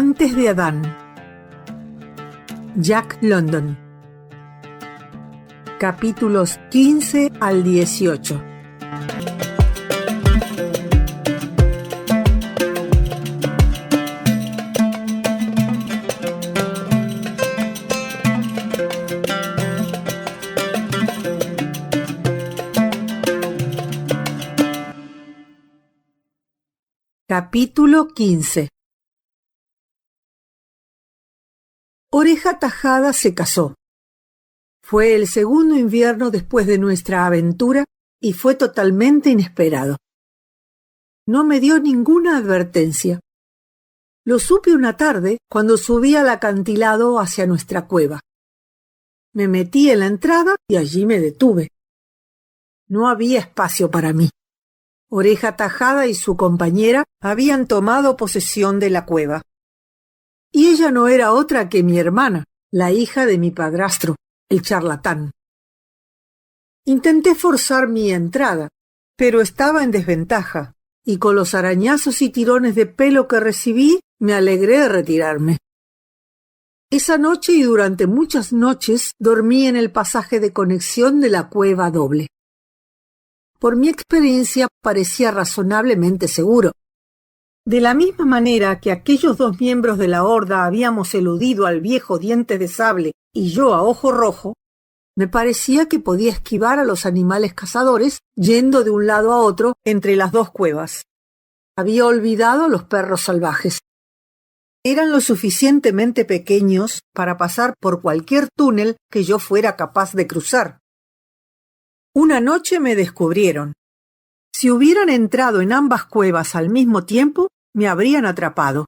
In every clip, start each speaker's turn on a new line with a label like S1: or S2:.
S1: Antes de Adán. Jack London. Capítulos 15 al 18. Capítulo 15. Oreja Tajada se casó. Fue el segundo invierno después de nuestra aventura y fue totalmente inesperado. No me dio ninguna advertencia. Lo supe una tarde cuando subí al acantilado hacia nuestra cueva. Me metí en la entrada y allí me detuve. No había espacio para mí. Oreja Tajada y su compañera habían tomado posesión de la cueva. Y ella no era otra que mi hermana, la hija de mi padrastro, el charlatán. Intenté forzar mi entrada, pero estaba en desventaja, y con los arañazos y tirones de pelo que recibí, me alegré de retirarme. Esa noche y durante muchas noches dormí en el pasaje de conexión de la cueva doble. Por mi experiencia parecía razonablemente seguro. De la misma manera que aquellos dos miembros de la horda habíamos eludido al viejo Dientes de Sable y yo a Ojo Rojo, me parecía que podía esquivar a los animales cazadores yendo de un lado a otro entre las dos cuevas. Había olvidado a los perros salvajes. Eran lo suficientemente pequeños para pasar por cualquier túnel que yo fuera capaz de cruzar. Una noche me descubrieron. Si hubieran entrado en ambas cuevas al mismo tiempo, me habrían atrapado.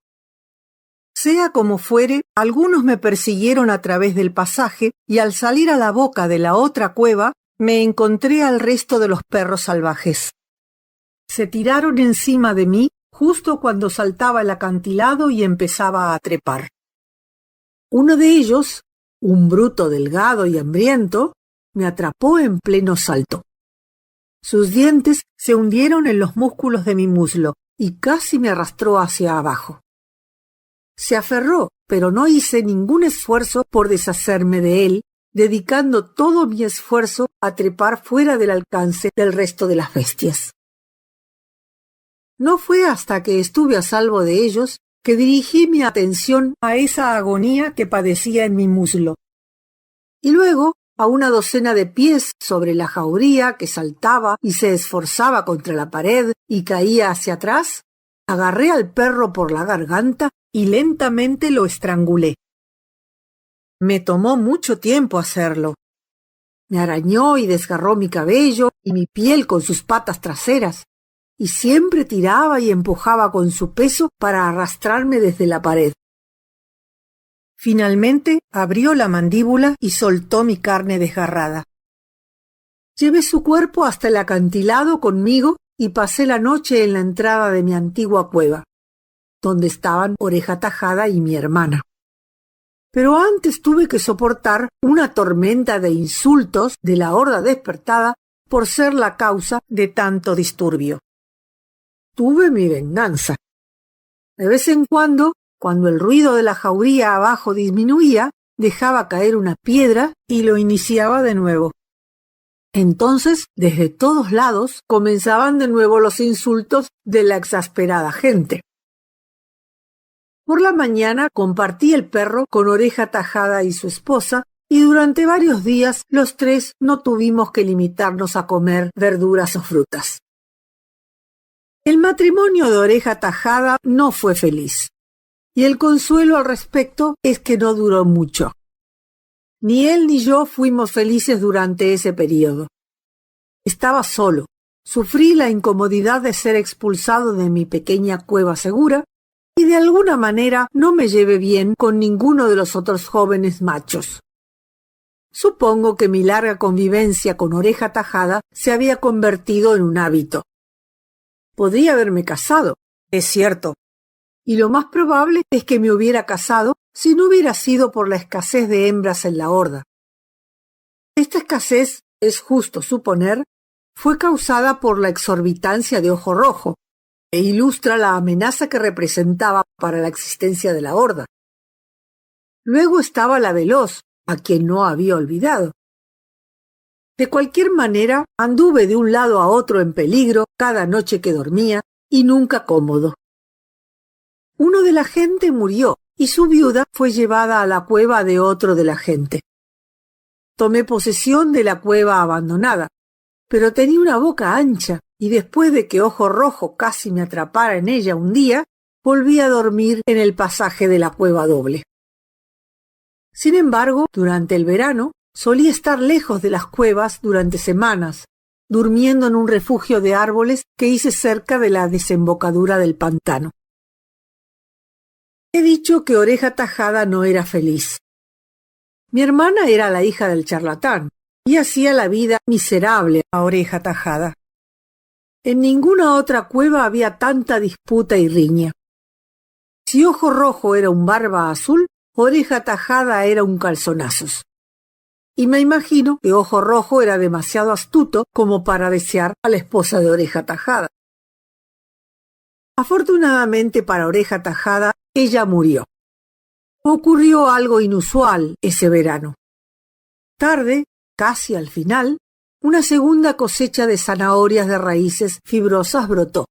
S1: Sea como fuere, algunos me persiguieron a través del pasaje y al salir a la boca de la otra cueva, me encontré al resto de los perros salvajes. Se tiraron encima de mí justo cuando saltaba el acantilado y empezaba a trepar. Uno de ellos, un bruto delgado y hambriento, me atrapó en pleno salto. Sus dientes se hundieron en los músculos de mi muslo y casi me arrastró hacia abajo. Se aferró, pero no hice ningún esfuerzo por deshacerme de él, dedicando todo mi esfuerzo a trepar fuera del alcance del resto de las bestias. No fue hasta que estuve a salvo de ellos que dirigí mi atención a esa agonía que padecía en mi muslo. Y luego a una docena de pies sobre la jauría que saltaba y se esforzaba contra la pared y caía hacia atrás, agarré al perro por la garganta y lentamente lo estrangulé. Me tomó mucho tiempo hacerlo. Me arañó y desgarró mi cabello y mi piel con sus patas traseras, y siempre tiraba y empujaba con su peso para arrastrarme desde la pared. Finalmente abrió la mandíbula y soltó mi carne desgarrada. Llevé su cuerpo hasta el acantilado conmigo y pasé la noche en la entrada de mi antigua cueva, donde estaban Oreja Tajada y mi hermana. Pero antes tuve que soportar una tormenta de insultos de la horda despertada por ser la causa de tanto disturbio. Tuve mi venganza. De vez en cuando el ruido de la jauría abajo disminuía, dejaba caer una piedra y lo iniciaba de nuevo. Entonces, desde todos lados, comenzaban de nuevo los insultos de la exasperada gente. Por la mañana compartí el perro con Oreja Tajada y su esposa, y durante varios días los tres no tuvimos que limitarnos a comer verduras o frutas. El matrimonio de Oreja Tajada no fue feliz. Y el consuelo al respecto es que no duró mucho. Ni él ni yo fuimos felices durante ese período. Estaba solo. Sufrí la incomodidad de ser expulsado de mi pequeña cueva segura y de alguna manera no me llevé bien con ninguno de los otros jóvenes machos. Supongo que mi larga convivencia con Oreja Tajada se había convertido en un hábito. Podría haberme casado, es cierto. Y lo más probable es que me hubiera casado si no hubiera sido por la escasez de hembras en la horda. Esta escasez, es justo suponer, fue causada por la exorbitancia de Ojo Rojo, e ilustra la amenaza que representaba para la existencia de la horda. Luego estaba la veloz, a quien no había olvidado. De cualquier manera, anduve de un lado a otro en peligro cada noche que dormía y nunca cómodo. Uno de la gente murió y su viuda fue llevada a la cueva de otro de la gente. Tomé posesión de la cueva abandonada, pero tenía una boca ancha y después de que Ojo Rojo casi me atrapara en ella un día, volví a dormir en el pasaje de la cueva doble. Sin embargo, durante el verano, solía estar lejos de las cuevas durante semanas, durmiendo en un refugio de árboles que hice cerca de la desembocadura del pantano. He dicho que Oreja Tajada no era feliz. Mi hermana era la hija del charlatán y hacía la vida miserable a Oreja Tajada. En ninguna otra cueva había tanta disputa y riña. Si Ojo Rojo era un barba azul, Oreja Tajada era un calzonazos. Y me imagino que Ojo Rojo era demasiado astuto como para desear a la esposa de Oreja Tajada. Afortunadamente para Oreja Tajada, ella murió. Ocurrió algo inusual ese verano. Tarde, casi al final, una segunda cosecha de zanahorias de raíces fibrosas brotó.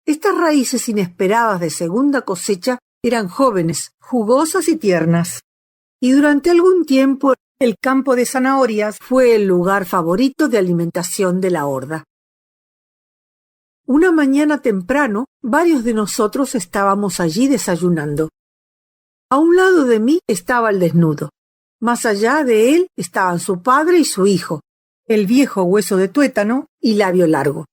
S1: Estas raíces inesperadas de segunda cosecha eran jóvenes, jugosas y tiernas. Y durante algún tiempo el campo de zanahorias fue el lugar favorito de alimentación de la horda. Una mañana temprano, varios de nosotros estábamos allí desayunando. A un lado de mí estaba el desnudo. Más allá de él estaban su padre y su hijo, el viejo Hueso de Tuétano y Labio Largo.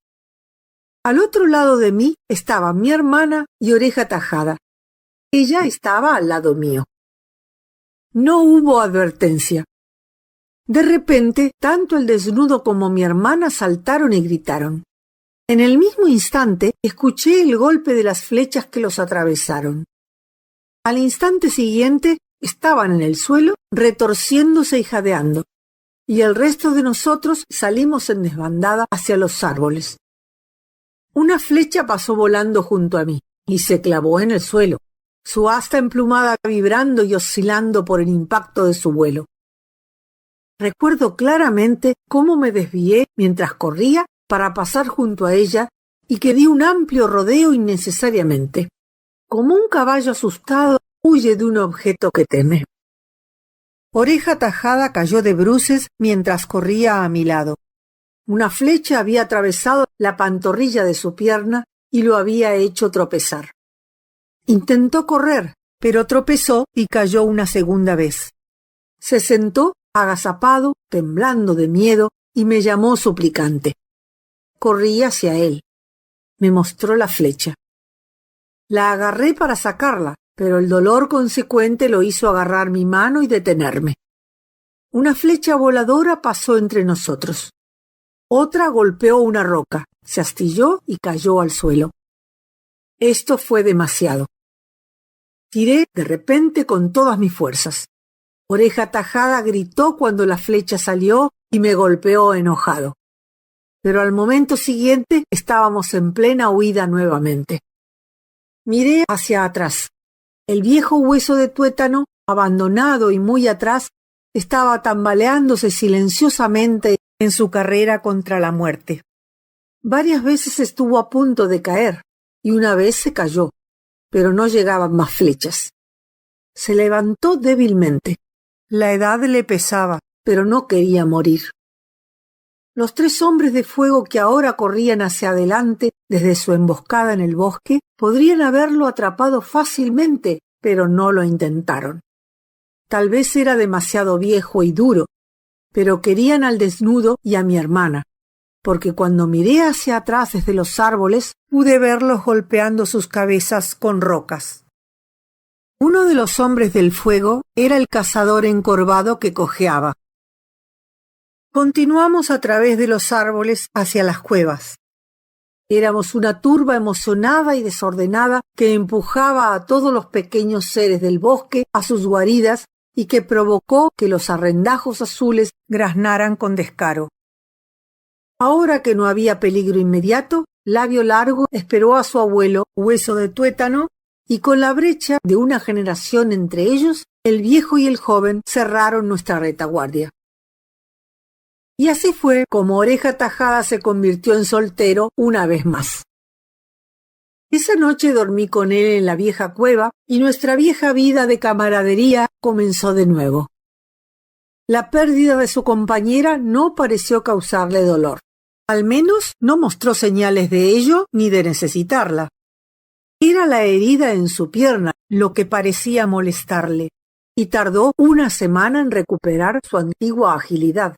S1: Al otro lado de mí estaban mi hermana y Oreja Tajada. Ella estaba al lado mío. No hubo advertencia. De repente, tanto el desnudo como mi hermana saltaron y gritaron. En el mismo instante, escuché el golpe de las flechas que los atravesaron. Al instante siguiente, estaban en el suelo, retorciéndose y jadeando, y el resto de nosotros salimos en desbandada hacia los árboles. Una flecha pasó volando junto a mí y se clavó en el suelo, su asta emplumada vibrando y oscilando por el impacto de su vuelo. Recuerdo claramente cómo me desvié mientras corría para pasar junto a ella y que di un amplio rodeo innecesariamente. Como un caballo asustado huye de un objeto que teme. Oreja Tajada cayó de bruces mientras corría a mi lado. Una flecha había atravesado la pantorrilla de su pierna y lo había hecho tropezar. Intentó correr, pero tropezó y cayó una segunda vez. Se sentó agazapado, temblando de miedo, y me llamó suplicante. Corrí hacia él. Me mostró la flecha. La agarré para sacarla, pero el dolor consecuente lo hizo agarrar mi mano y detenerme. Una flecha voladora pasó entre nosotros. Otra golpeó una roca, se astilló y cayó al suelo. Esto fue demasiado. Tiré de repente con todas mis fuerzas. Oreja Tajada gritó cuando la flecha salió y me golpeó enojado. Pero al momento siguiente estábamos en plena huida nuevamente. Miré hacia atrás. El viejo Hueso de Tuétano, abandonado y muy atrás, estaba tambaleándose silenciosamente en su carrera contra la muerte. Varias veces estuvo a punto de caer, y una vez se cayó, pero no llegaban más flechas. Se levantó débilmente. La edad le pesaba, pero no quería morir. Los 3 hombres de fuego que ahora corrían hacia adelante desde su emboscada en el bosque podrían haberlo atrapado fácilmente, pero no lo intentaron. Tal vez era demasiado viejo y duro, pero querían al desnudo y a mi hermana, porque cuando miré hacia atrás desde los árboles pude verlos golpeando sus cabezas con rocas. Uno de los hombres del fuego era el cazador encorvado que cojeaba. Continuamos a través de los árboles hacia las cuevas. Éramos una turba emocionada y desordenada que empujaba a todos los pequeños seres del bosque a sus guaridas y que provocó que los arrendajos azules graznaran con descaro. Ahora que no había peligro inmediato, Labio Largo esperó a su abuelo, Hueso de Tuétano, y con la brecha de una generación entre ellos, el viejo y el joven cerraron nuestra retaguardia. Y así fue como Oreja Tajada se convirtió en soltero una vez más. Esa noche dormí con él en la vieja cueva y nuestra vieja vida de camaradería comenzó de nuevo. La pérdida de su compañera no pareció causarle dolor. Al menos no mostró señales de ello ni de necesitarla. Era la herida en su pierna lo que parecía molestarle, y tardó una semana en recuperar su antigua agilidad.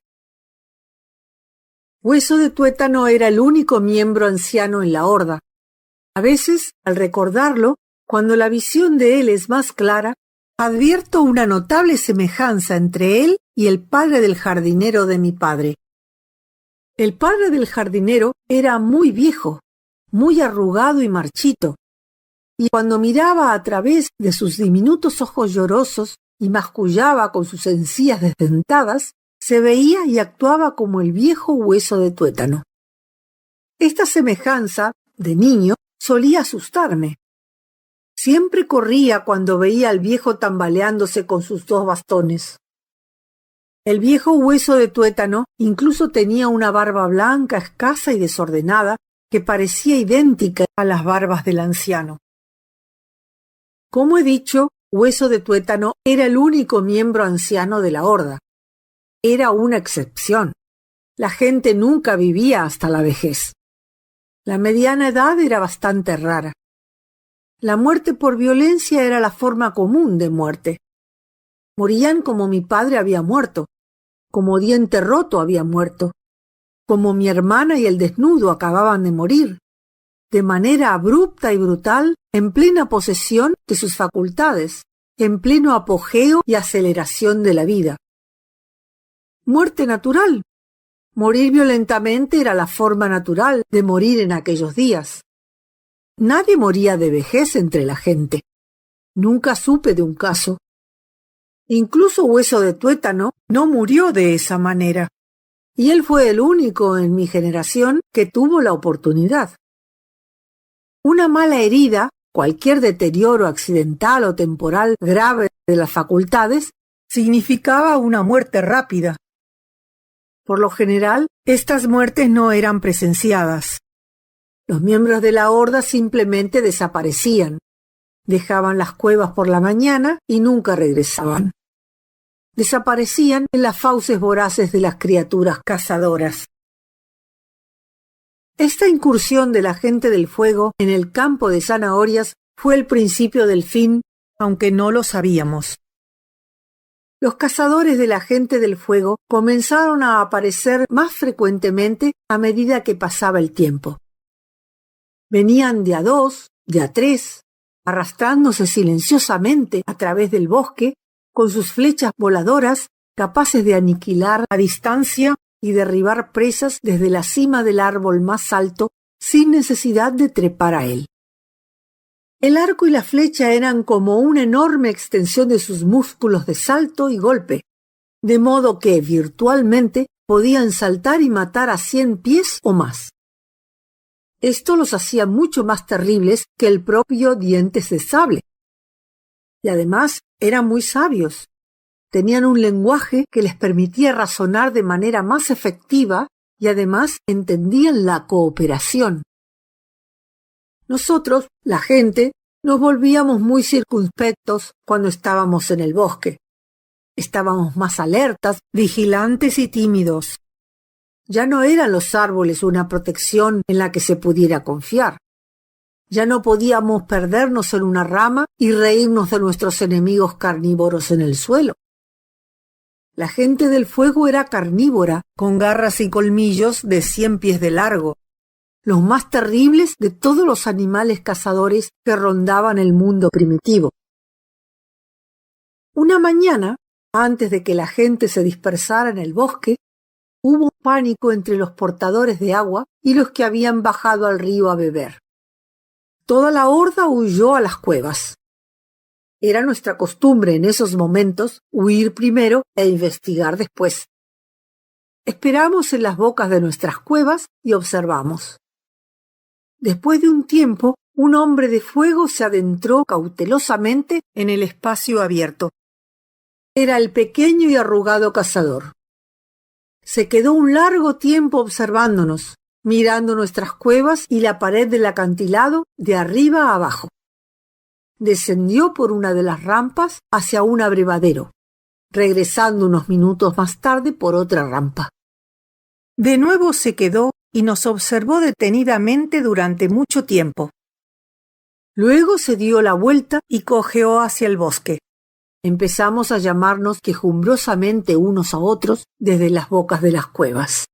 S1: Hueso de Tuétano era el único miembro anciano en la horda. A veces, al recordarlo, cuando la visión de él es más clara, advierto una notable semejanza entre él y el padre del jardinero de mi padre. El padre del jardinero era muy viejo, muy arrugado y marchito, y cuando miraba a través de sus diminutos ojos llorosos y mascullaba con sus encías desdentadas, se veía y actuaba como el viejo Hueso de Tuétano. Esta semejanza, de niño, solía asustarme. Siempre corría cuando veía al viejo tambaleándose con sus 2 bastones. El viejo Hueso de Tuétano incluso tenía una barba blanca, escasa y desordenada, que parecía idéntica a las barbas del anciano. Como he dicho, Hueso de Tuétano era el único miembro anciano de la horda. Era una excepción. La gente nunca vivía hasta la vejez. La mediana edad era bastante rara. La muerte por violencia era la forma común de muerte. Morían como mi padre había muerto, como Diente Roto había muerto, como mi hermana y el Desnudo acababan de morir, de manera abrupta y brutal, en plena posesión de sus facultades, en pleno apogeo y aceleración de la vida. Muerte natural. Morir violentamente era la forma natural de morir en aquellos días. Nadie moría de vejez entre la gente. Nunca supe de un caso. Incluso Hueso de Tuétano no murió de esa manera, y él fue el único en mi generación que tuvo la oportunidad. Una mala herida, cualquier deterioro accidental o temporal grave de las facultades, significaba una muerte rápida. Por lo general, estas muertes no eran presenciadas. Los miembros de la horda simplemente desaparecían. Dejaban las cuevas por la mañana y nunca regresaban. Desaparecían en las fauces voraces de las criaturas cazadoras. Esta incursión de la gente del fuego en el campo de zanahorias fue el principio del fin, aunque no lo sabíamos. Los cazadores de la gente del fuego comenzaron a aparecer más frecuentemente a medida que pasaba el tiempo. Venían de a 2, de a 3, arrastrándose silenciosamente a través del bosque, con sus flechas voladoras capaces de aniquilar a distancia y derribar presas desde la cima del árbol más alto sin necesidad de trepar a él. El arco y la flecha eran como una enorme extensión de sus músculos de salto y golpe, de modo que, virtualmente, podían saltar y matar a 100 pies o más. Esto los hacía mucho más terribles que el propio Dientes de Sable. Y además eran muy sabios. Tenían un lenguaje que les permitía razonar de manera más efectiva y además entendían la cooperación. Nosotros, la gente, nos volvíamos muy circunspectos cuando estábamos en el bosque. Estábamos más alertas, vigilantes y tímidos. Ya no eran los árboles una protección en la que se pudiera confiar. Ya no podíamos perdernos en una rama y reírnos de nuestros enemigos carnívoros en el suelo. La gente del fuego era carnívora, con garras y colmillos de 100 pies de largo, los más terribles de todos los animales cazadores que rondaban el mundo primitivo. Una mañana, antes de que la gente se dispersara en el bosque, hubo pánico entre los portadores de agua y los que habían bajado al río a beber. Toda la horda huyó a las cuevas. Era nuestra costumbre en esos momentos huir primero e investigar después. Esperamos en las bocas de nuestras cuevas y observamos. Después de un tiempo, un hombre de fuego se adentró cautelosamente en el espacio abierto. Era el pequeño y arrugado cazador. Se quedó un largo tiempo observándonos, mirando nuestras cuevas y la pared del acantilado de arriba a abajo. Descendió por una de las rampas hacia un abrevadero, regresando unos minutos más tarde por otra rampa. De nuevo se quedó y nos observó detenidamente durante mucho tiempo. Luego se dio la vuelta y cojeó hacia el bosque. Empezamos a llamarnos quejumbrosamente unos a otros desde las bocas de las cuevas.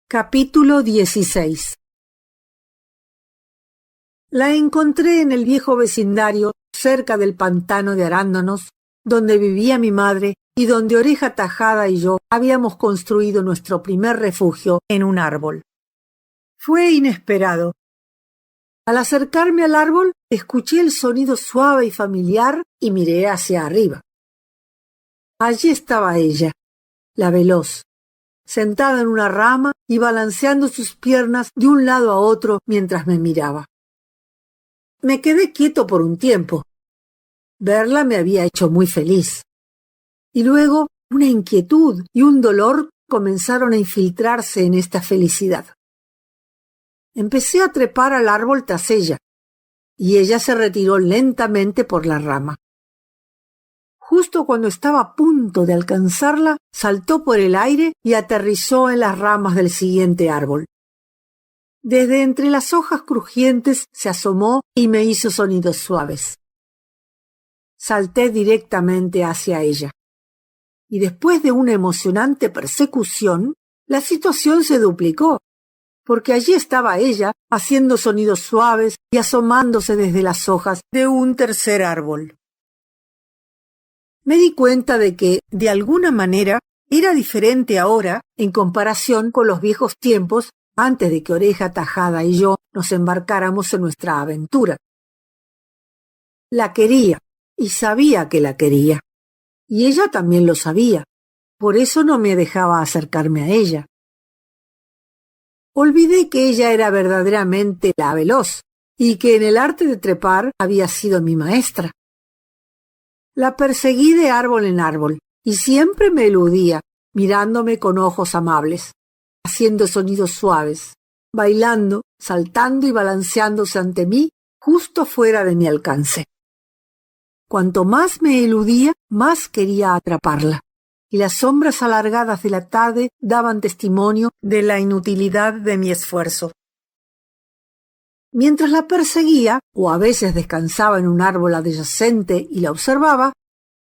S1: Capítulo 16. La encontré en el viejo vecindario cerca del pantano de arándanos, donde vivía mi madre y donde Oreja Tajada y yo habíamos construido nuestro primer refugio en un árbol. Fue inesperado. Al acercarme al árbol, escuché el sonido suave y familiar y miré hacia arriba. Allí estaba ella, la veloz, sentada en una rama y balanceando sus piernas de un lado a otro mientras me miraba. Me quedé quieto por un tiempo. Verla me había hecho muy feliz. Y luego una inquietud y un dolor comenzaron a infiltrarse en esta felicidad. Empecé a trepar al árbol tras ella, y ella se retiró lentamente por la rama. Justo cuando estaba a punto de alcanzarla, saltó por el aire y aterrizó en las ramas del siguiente árbol. Desde entre las hojas crujientes se asomó y me hizo sonidos suaves. Salté directamente hacia ella. Y después de una emocionante persecución, la situación se duplicó, porque allí estaba ella haciendo sonidos suaves y asomándose desde las hojas de un tercer árbol. Me di cuenta de que, de alguna manera, era diferente ahora en comparación con los viejos tiempos antes de que Oreja Tajada y yo nos embarcáramos en nuestra aventura. La quería, y sabía que la quería. Y ella también lo sabía. Por eso no me dejaba acercarme a ella. Olvidé que ella era verdaderamente la veloz, y que en el arte de trepar había sido mi maestra. La perseguí de árbol en árbol, y siempre me eludía, mirándome con ojos amables, haciendo sonidos suaves, bailando, saltando y balanceándose ante mí, justo fuera de mi alcance. Cuanto más me eludía, más quería atraparla, y las sombras alargadas de la tarde daban testimonio de la inutilidad de mi esfuerzo. Mientras la perseguía, o a veces descansaba en un árbol adyacente y la observaba,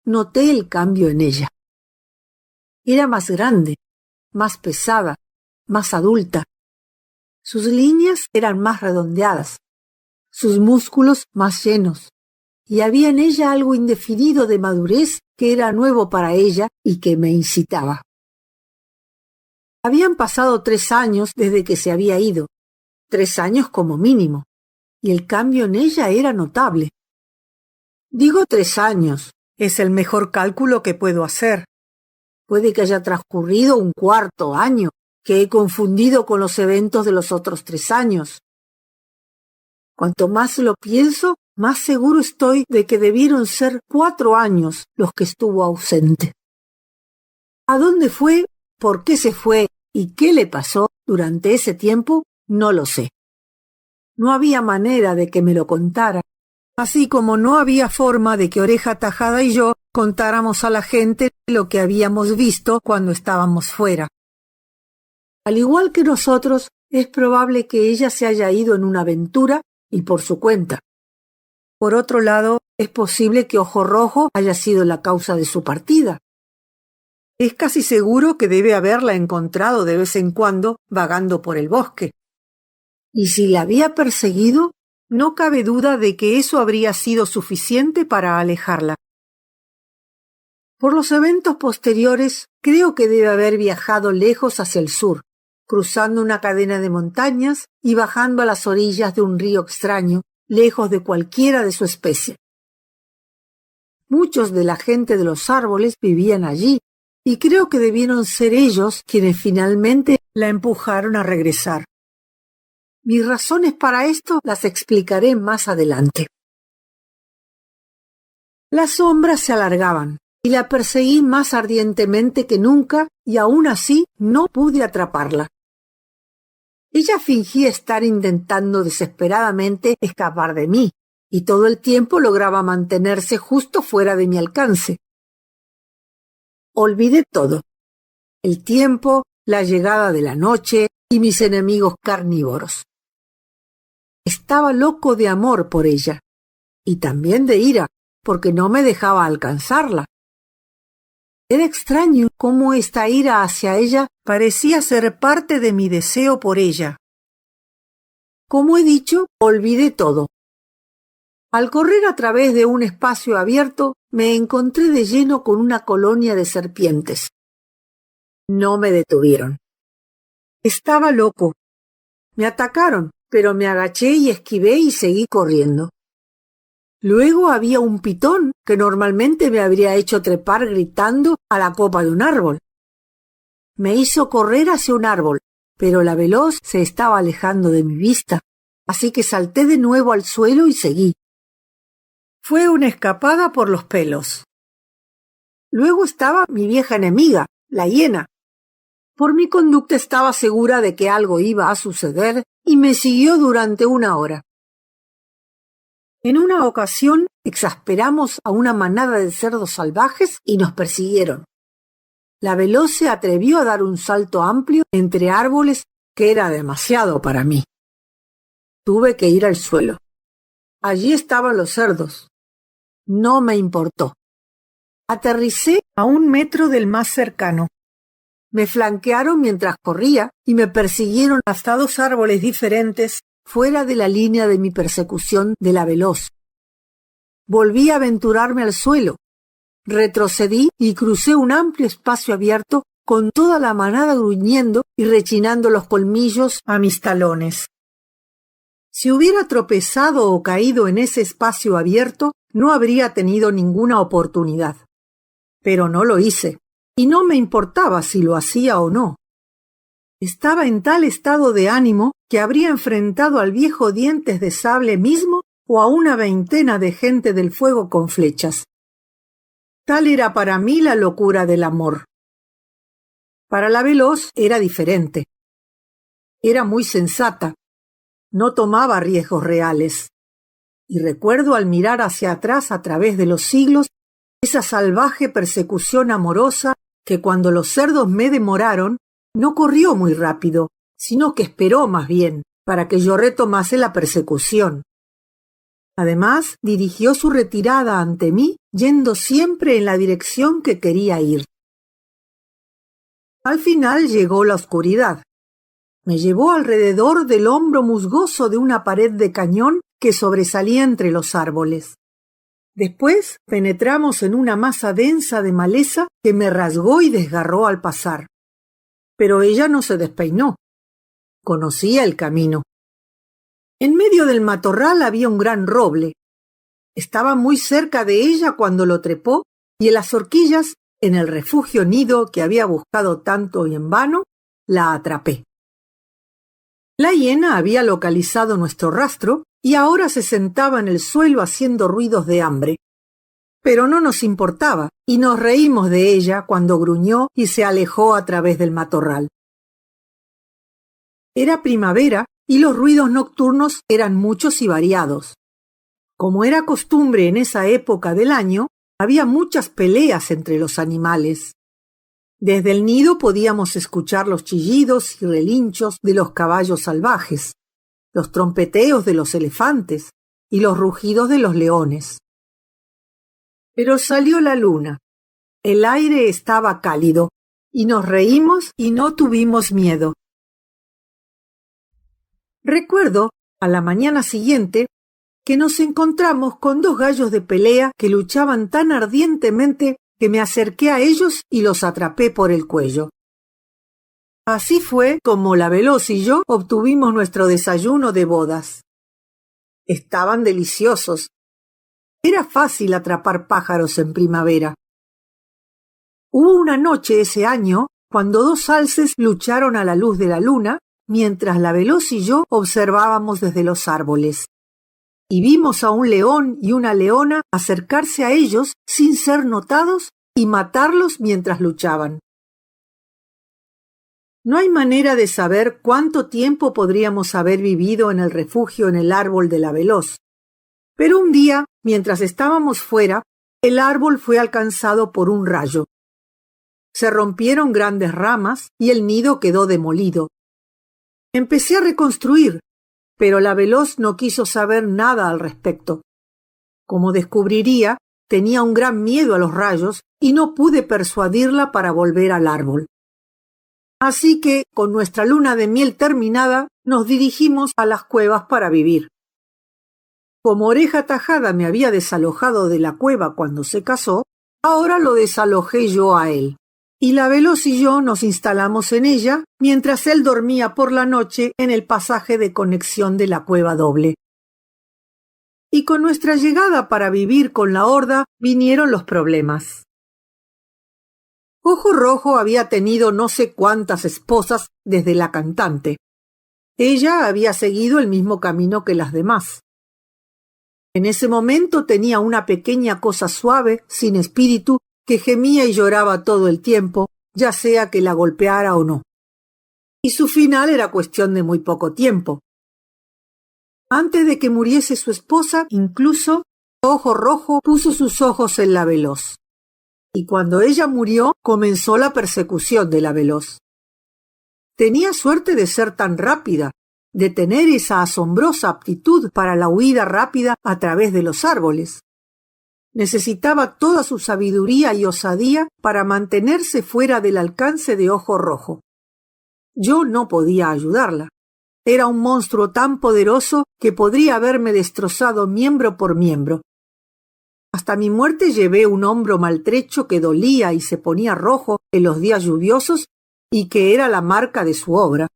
S1: noté el cambio en ella. Era más grande, más pesada, más adulta. Sus líneas eran más redondeadas, sus músculos más llenos, y había en ella algo indefinido de madurez que era nuevo para ella y que me incitaba. Habían pasado 3 años desde que se había ido, 3 años como mínimo, y el cambio en ella era notable. Digo 3 años, es el mejor cálculo que puedo hacer. Puede que haya transcurrido un 4º año, que he confundido con los eventos de los otros 3 años. Cuanto más lo pienso, más seguro estoy de que debieron ser 4 años los que estuvo ausente. ¿A dónde fue? ¿Por qué se fue? ¿Y qué le pasó durante ese tiempo? No lo sé. No había manera de que me lo contara, así como no había forma de que Oreja Tajada y yo contáramos a la gente lo que habíamos visto cuando estábamos fuera. Al igual que nosotros, es probable que ella se haya ido en una aventura y por su cuenta. Por otro lado, es posible que Ojo Rojo haya sido la causa de su partida. Es casi seguro que debe haberla encontrado de vez en cuando vagando por el bosque. Y si la había perseguido, no cabe duda de que eso habría sido suficiente para alejarla. Por los eventos posteriores, creo que debe haber viajado lejos hacia el sur, cruzando una cadena de montañas y bajando a las orillas de un río extraño, lejos de cualquiera de su especie. Muchos de la gente de los árboles vivían allí, y creo que debieron ser ellos quienes finalmente la empujaron a regresar. Mis razones para esto las explicaré más adelante. Las sombras se alargaban y la perseguí más ardientemente que nunca y aún así no pude atraparla. Ella fingía estar intentando desesperadamente escapar de mí y todo el tiempo lograba mantenerse justo fuera de mi alcance. Olvidé todo: el tiempo, la llegada de la noche y mis enemigos carnívoros. Estaba loco de amor por ella y también de ira, porque no me dejaba alcanzarla. Era extraño cómo esta ira hacia ella parecía ser parte de mi deseo por ella. Como he dicho, olvidé todo. Al correr a través de un espacio abierto, me encontré de lleno con una colonia de serpientes. No me detuvieron. Estaba loco. Me atacaron, pero me agaché y esquivé y seguí corriendo. Luego había un pitón que normalmente me habría hecho trepar gritando a la copa de un árbol. Me hizo correr hacia un árbol, pero la veloz se estaba alejando de mi vista, así que salté de nuevo al suelo y seguí. Fue una escapada por los pelos. Luego estaba mi vieja enemiga, la hiena. Por mi conducta estaba segura de que algo iba a suceder y me siguió durante una hora. En una ocasión exasperamos a una manada de cerdos salvajes y nos persiguieron. La veloz se atrevió a dar un salto amplio entre árboles que era demasiado para mí. Tuve que ir al suelo. Allí estaban los cerdos. No me importó. Aterricé a 1 metro del más cercano. Me flanquearon mientras corría y me persiguieron hasta 2 árboles diferentes fuera de la línea de mi persecución de la veloz. Volví a aventurarme al suelo. Retrocedí y crucé un amplio espacio abierto con toda la manada gruñendo y rechinando los colmillos a mis talones. Si hubiera tropezado o caído en ese espacio abierto, no habría tenido ninguna oportunidad. Pero no lo hice, y no me importaba si lo hacía o no. Estaba en tal estado de ánimo que habría enfrentado al viejo Dientes de Sable mismo o a una veintena de gente del fuego con flechas. Tal era para mí la locura del amor. Para la veloz era diferente. Era muy sensata. No tomaba riesgos reales. Y recuerdo al mirar hacia atrás a través de los siglos esa salvaje persecución amorosa que cuando los cerdos me demoraron, no corrió muy rápido, sino que esperó más bien para que yo retomase la persecución. Además, dirigió su retirada ante mí, yendo siempre en la dirección que quería ir. Al final llegó la oscuridad. Me llevó alrededor del hombro musgoso de una pared de cañón que sobresalía entre los árboles. Después penetramos en una masa densa de maleza que me rasgó y desgarró al pasar. Pero ella no se despeinó. Conocía el camino. En medio del matorral había un gran roble. Estaba muy cerca de ella cuando lo trepó y en las horquillas, en el refugio nido que había buscado tanto y en vano, la atrapé. La hiena había localizado nuestro rastro y ahora se sentaba en el suelo haciendo ruidos de hambre. Pero no nos importaba y nos reímos de ella cuando gruñó y se alejó a través del matorral. Era primavera y los ruidos nocturnos eran muchos y variados. Como era costumbre en esa época del año, había muchas peleas entre los animales. Desde el nido podíamos escuchar los chillidos y relinchos de los caballos salvajes, los trompeteos de los elefantes y los rugidos de los leones. Pero salió la luna. El aire estaba cálido y nos reímos y no tuvimos miedo. Recuerdo, a la mañana siguiente, que nos encontramos con 2 gallos de pelea que luchaban tan ardientemente que me acerqué a ellos y los atrapé por el cuello. Así fue como la veloz y yo obtuvimos nuestro desayuno de bodas. Estaban deliciosos. Era fácil atrapar pájaros en primavera. Hubo una noche ese año cuando dos alces lucharon a la luz de la luna, mientras la Veloz y yo observábamos desde los árboles. Y vimos a un león y una leona acercarse a ellos sin ser notados y matarlos mientras luchaban. No hay manera de saber cuánto tiempo podríamos haber vivido en el refugio en el árbol de la Veloz. Pero un día, mientras estábamos fuera, el árbol fue alcanzado por un rayo. Se rompieron grandes ramas y el nido quedó demolido. Empecé a reconstruir, pero la Veloz no quiso saber nada al respecto. Como descubriría, tenía un gran miedo a los rayos y no pude persuadirla para volver al árbol. Así que, con nuestra luna de miel terminada, nos dirigimos a las cuevas para vivir. Como Oreja Tajada me había desalojado de la cueva cuando se casó, ahora lo desalojé yo a él. Y la Veloz y yo nos instalamos en ella mientras él dormía por la noche en el pasaje de conexión de la cueva doble. Y con nuestra llegada para vivir con la horda vinieron los problemas. Ojo Rojo había tenido no sé cuántas esposas desde la cantante. Ella había seguido el mismo camino que las demás. En ese momento tenía una pequeña cosa suave, sin espíritu, que gemía y lloraba todo el tiempo, ya sea que la golpeara o no. Y su final era cuestión de muy poco tiempo. Antes de que muriese su esposa, incluso, Ojo Rojo puso sus ojos en la Veloz. Y cuando ella murió, comenzó la persecución de la Veloz. Tenía suerte de ser tan rápida, de tener esa asombrosa aptitud para la huida rápida a través de los árboles. Necesitaba toda su sabiduría y osadía para mantenerse fuera del alcance de Ojo Rojo. Yo no podía ayudarla. Era un monstruo tan poderoso que podría haberme destrozado miembro por miembro. Hasta mi muerte llevé un hombro maltrecho que dolía y se ponía rojo en los días lluviosos y que era la marca de su obra.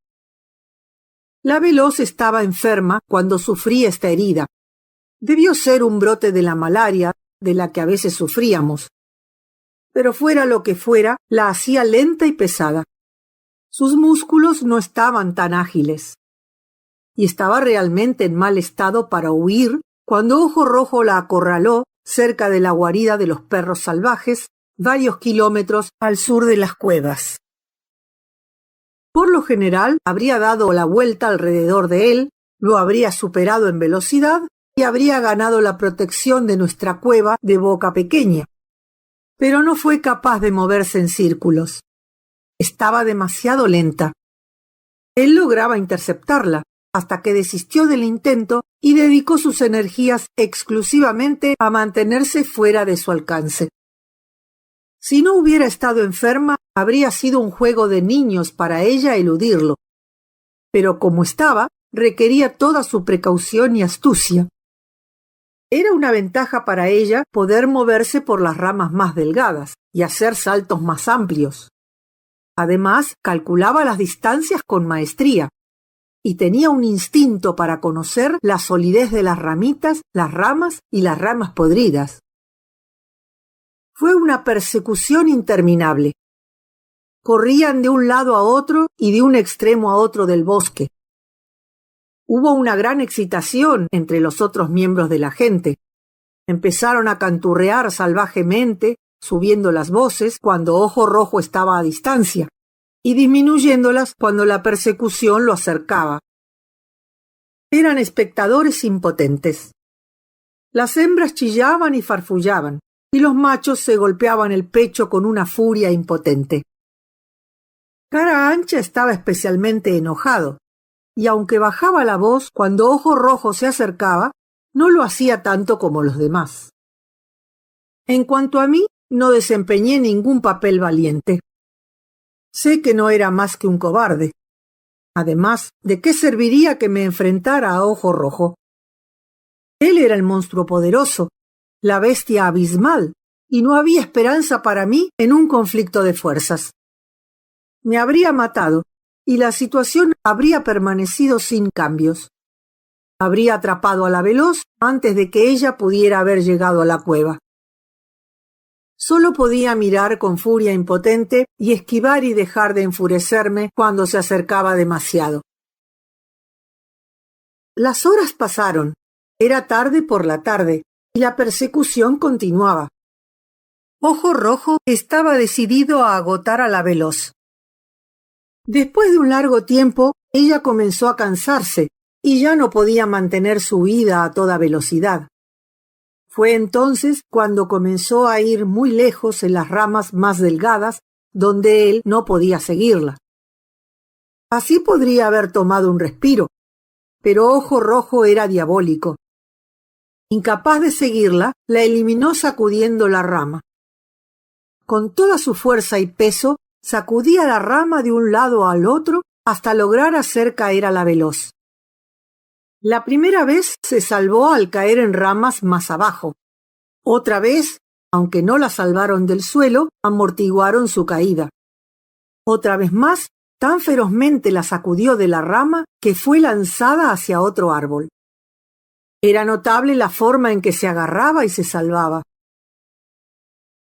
S1: La Veloz estaba enferma cuando sufrí esta herida. Debió ser un brote de la malaria, de la que a veces sufríamos. Pero fuera lo que fuera, la hacía lenta y pesada. Sus músculos no estaban tan ágiles. Y estaba realmente en mal estado para huir cuando Ojo Rojo la acorraló cerca de la guarida de los perros salvajes, varios kilómetros al sur de las cuevas. Por lo general, habría dado la vuelta alrededor de él, lo habría superado en velocidad y habría ganado la protección de nuestra cueva de boca pequeña. Pero no fue capaz de moverse en círculos. Estaba demasiado lenta. Él lograba interceptarla, hasta que desistió del intento y dedicó sus energías exclusivamente a mantenerse fuera de su alcance. Si no hubiera estado enferma, habría sido un juego de niños para ella eludirlo. Pero como estaba, requería toda su precaución y astucia. Era una ventaja para ella poder moverse por las ramas más delgadas y hacer saltos más amplios. Además, calculaba las distancias con maestría y tenía un instinto para conocer la solidez de las ramitas, las ramas y las ramas podridas. Fue una persecución interminable. Corrían de un lado a otro y de un extremo a otro del bosque. Hubo una gran excitación entre los otros miembros de la gente. Empezaron a canturrear salvajemente, subiendo las voces cuando Ojo Rojo estaba a distancia, y disminuyéndolas cuando la persecución lo acercaba. Eran espectadores impotentes. Las hembras chillaban y farfullaban, y los machos se golpeaban el pecho con una furia impotente. Cara Ancha estaba especialmente enojado, y aunque bajaba la voz cuando Ojo Rojo se acercaba, no lo hacía tanto como los demás. En cuanto a mí, no desempeñé ningún papel valiente. Sé que no era más que un cobarde. Además, ¿de qué serviría que me enfrentara a Ojo Rojo? Él era el monstruo poderoso, la bestia abismal, y no había esperanza para mí en un conflicto de fuerzas. Me habría matado, y la situación habría permanecido sin cambios. Habría atrapado a la Veloz antes de que ella pudiera haber llegado a la cueva. Solo podía mirar con furia impotente y esquivar y dejar de enfurecerme cuando se acercaba demasiado. Las horas pasaron. Era tarde por la tarde y la persecución continuaba. Ojo Rojo estaba decidido a agotar a la veloz. Después de un largo tiempo, ella comenzó a cansarse y ya no podía mantener su huida a toda velocidad. Fue entonces cuando comenzó a ir muy lejos en las ramas más delgadas, donde él no podía seguirla. Así podría haber tomado un respiro, pero Ojo Rojo era diabólico. Incapaz de seguirla, la eliminó sacudiendo la rama. Con toda su fuerza y peso, sacudía la rama de un lado al otro hasta lograr hacer caer a la veloz. La primera vez se salvó al caer en ramas más abajo. Otra vez, aunque no la salvaron del suelo, amortiguaron su caída. Otra vez más, tan ferozmente la sacudió de la rama que fue lanzada hacia otro árbol. Era notable la forma en que se agarraba y se salvaba.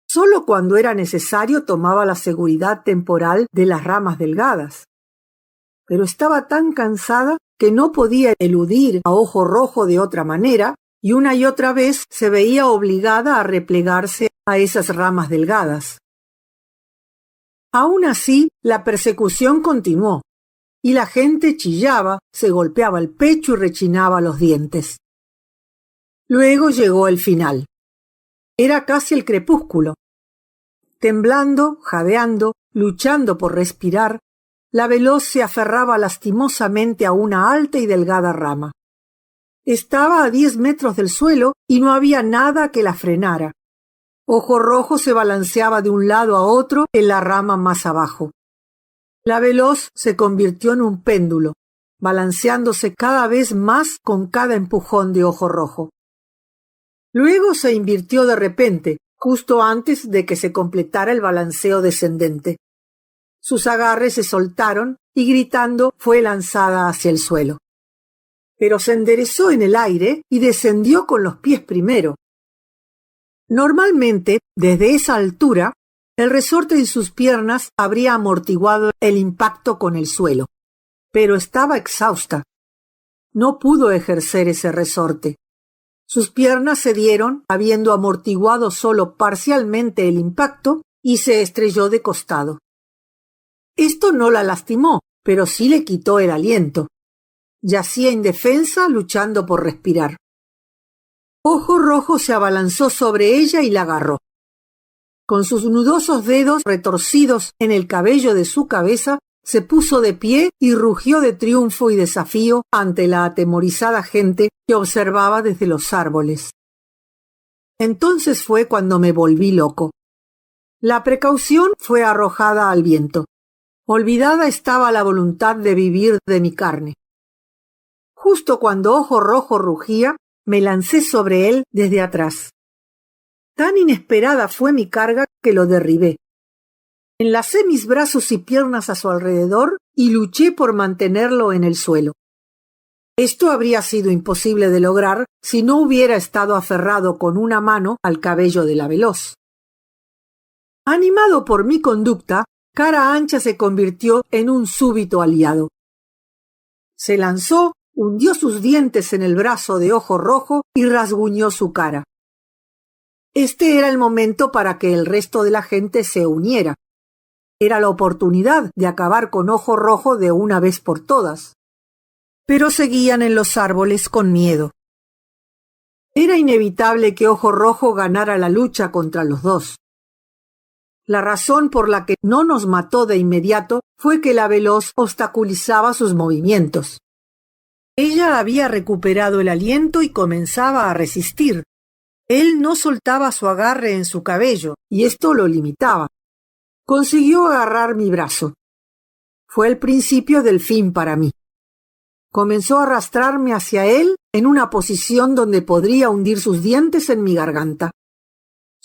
S1: Solo cuando era necesario tomaba la seguridad temporal de las ramas delgadas. Pero estaba tan cansada que no podía eludir a Ojo Rojo de otra manera, y una y otra vez se veía obligada a replegarse a esas ramas delgadas. Aún así, la persecución continuó, y la gente chillaba, se golpeaba el pecho y rechinaba los dientes. Luego llegó el final. Era casi el crepúsculo. Temblando, jadeando, luchando por respirar, la veloz se aferraba lastimosamente a una alta y delgada rama. Estaba a 10 metros del suelo y no había nada que la frenara. Ojo Rojo se balanceaba de un lado a otro en la rama más abajo. La veloz se convirtió en un péndulo, balanceándose cada vez más con cada empujón de Ojo Rojo. Luego se invirtió de repente, justo antes de que se completara el balanceo descendente. Sus agarres se soltaron y gritando fue lanzada hacia el suelo. Pero se enderezó en el aire y descendió con los pies primero. Normalmente, desde esa altura, el resorte de sus piernas habría amortiguado el impacto con el suelo, pero estaba exhausta. No pudo ejercer ese resorte. Sus piernas cedieron, habiendo amortiguado solo parcialmente el impacto, y se estrelló de costado. Esto no la lastimó, pero sí le quitó el aliento. Yacía indefensa, luchando por respirar. Ojo Rojo se abalanzó sobre ella y la agarró. Con sus nudosos dedos retorcidos en el cabello de su cabeza, se puso de pie y rugió de triunfo y desafío ante la atemorizada gente que observaba desde los árboles. Entonces fue cuando me volví loco. La precaución fue arrojada al viento. Olvidada estaba la voluntad de vivir de mi carne. Justo cuando Ojo Rojo rugía, me lancé sobre él desde atrás. Tan inesperada fue mi carga que lo derribé. Enlacé mis brazos y piernas a su alrededor y luché por mantenerlo en el suelo. Esto habría sido imposible de lograr si no hubiera estado aferrado con una mano al cabello de la veloz. Animado por mi conducta, Cara Ancha se convirtió en un súbito aliado. Se lanzó, hundió sus dientes en el brazo de Ojo Rojo y rasguñó su cara. Este era el momento para que el resto de la gente se uniera. Era la oportunidad de acabar con Ojo Rojo de una vez por todas. Pero seguían en los árboles con miedo. Era inevitable que Ojo Rojo ganara la lucha contra los dos. La razón por la que no nos mató de inmediato fue que la veloz obstaculizaba sus movimientos. Ella había recuperado el aliento y comenzaba a resistir. Él no soltaba su agarre en su cabello, y esto lo limitaba. Consiguió agarrar mi brazo. Fue el principio del fin para mí. Comenzó a arrastrarme hacia él en una posición donde podría hundir sus dientes en mi garganta.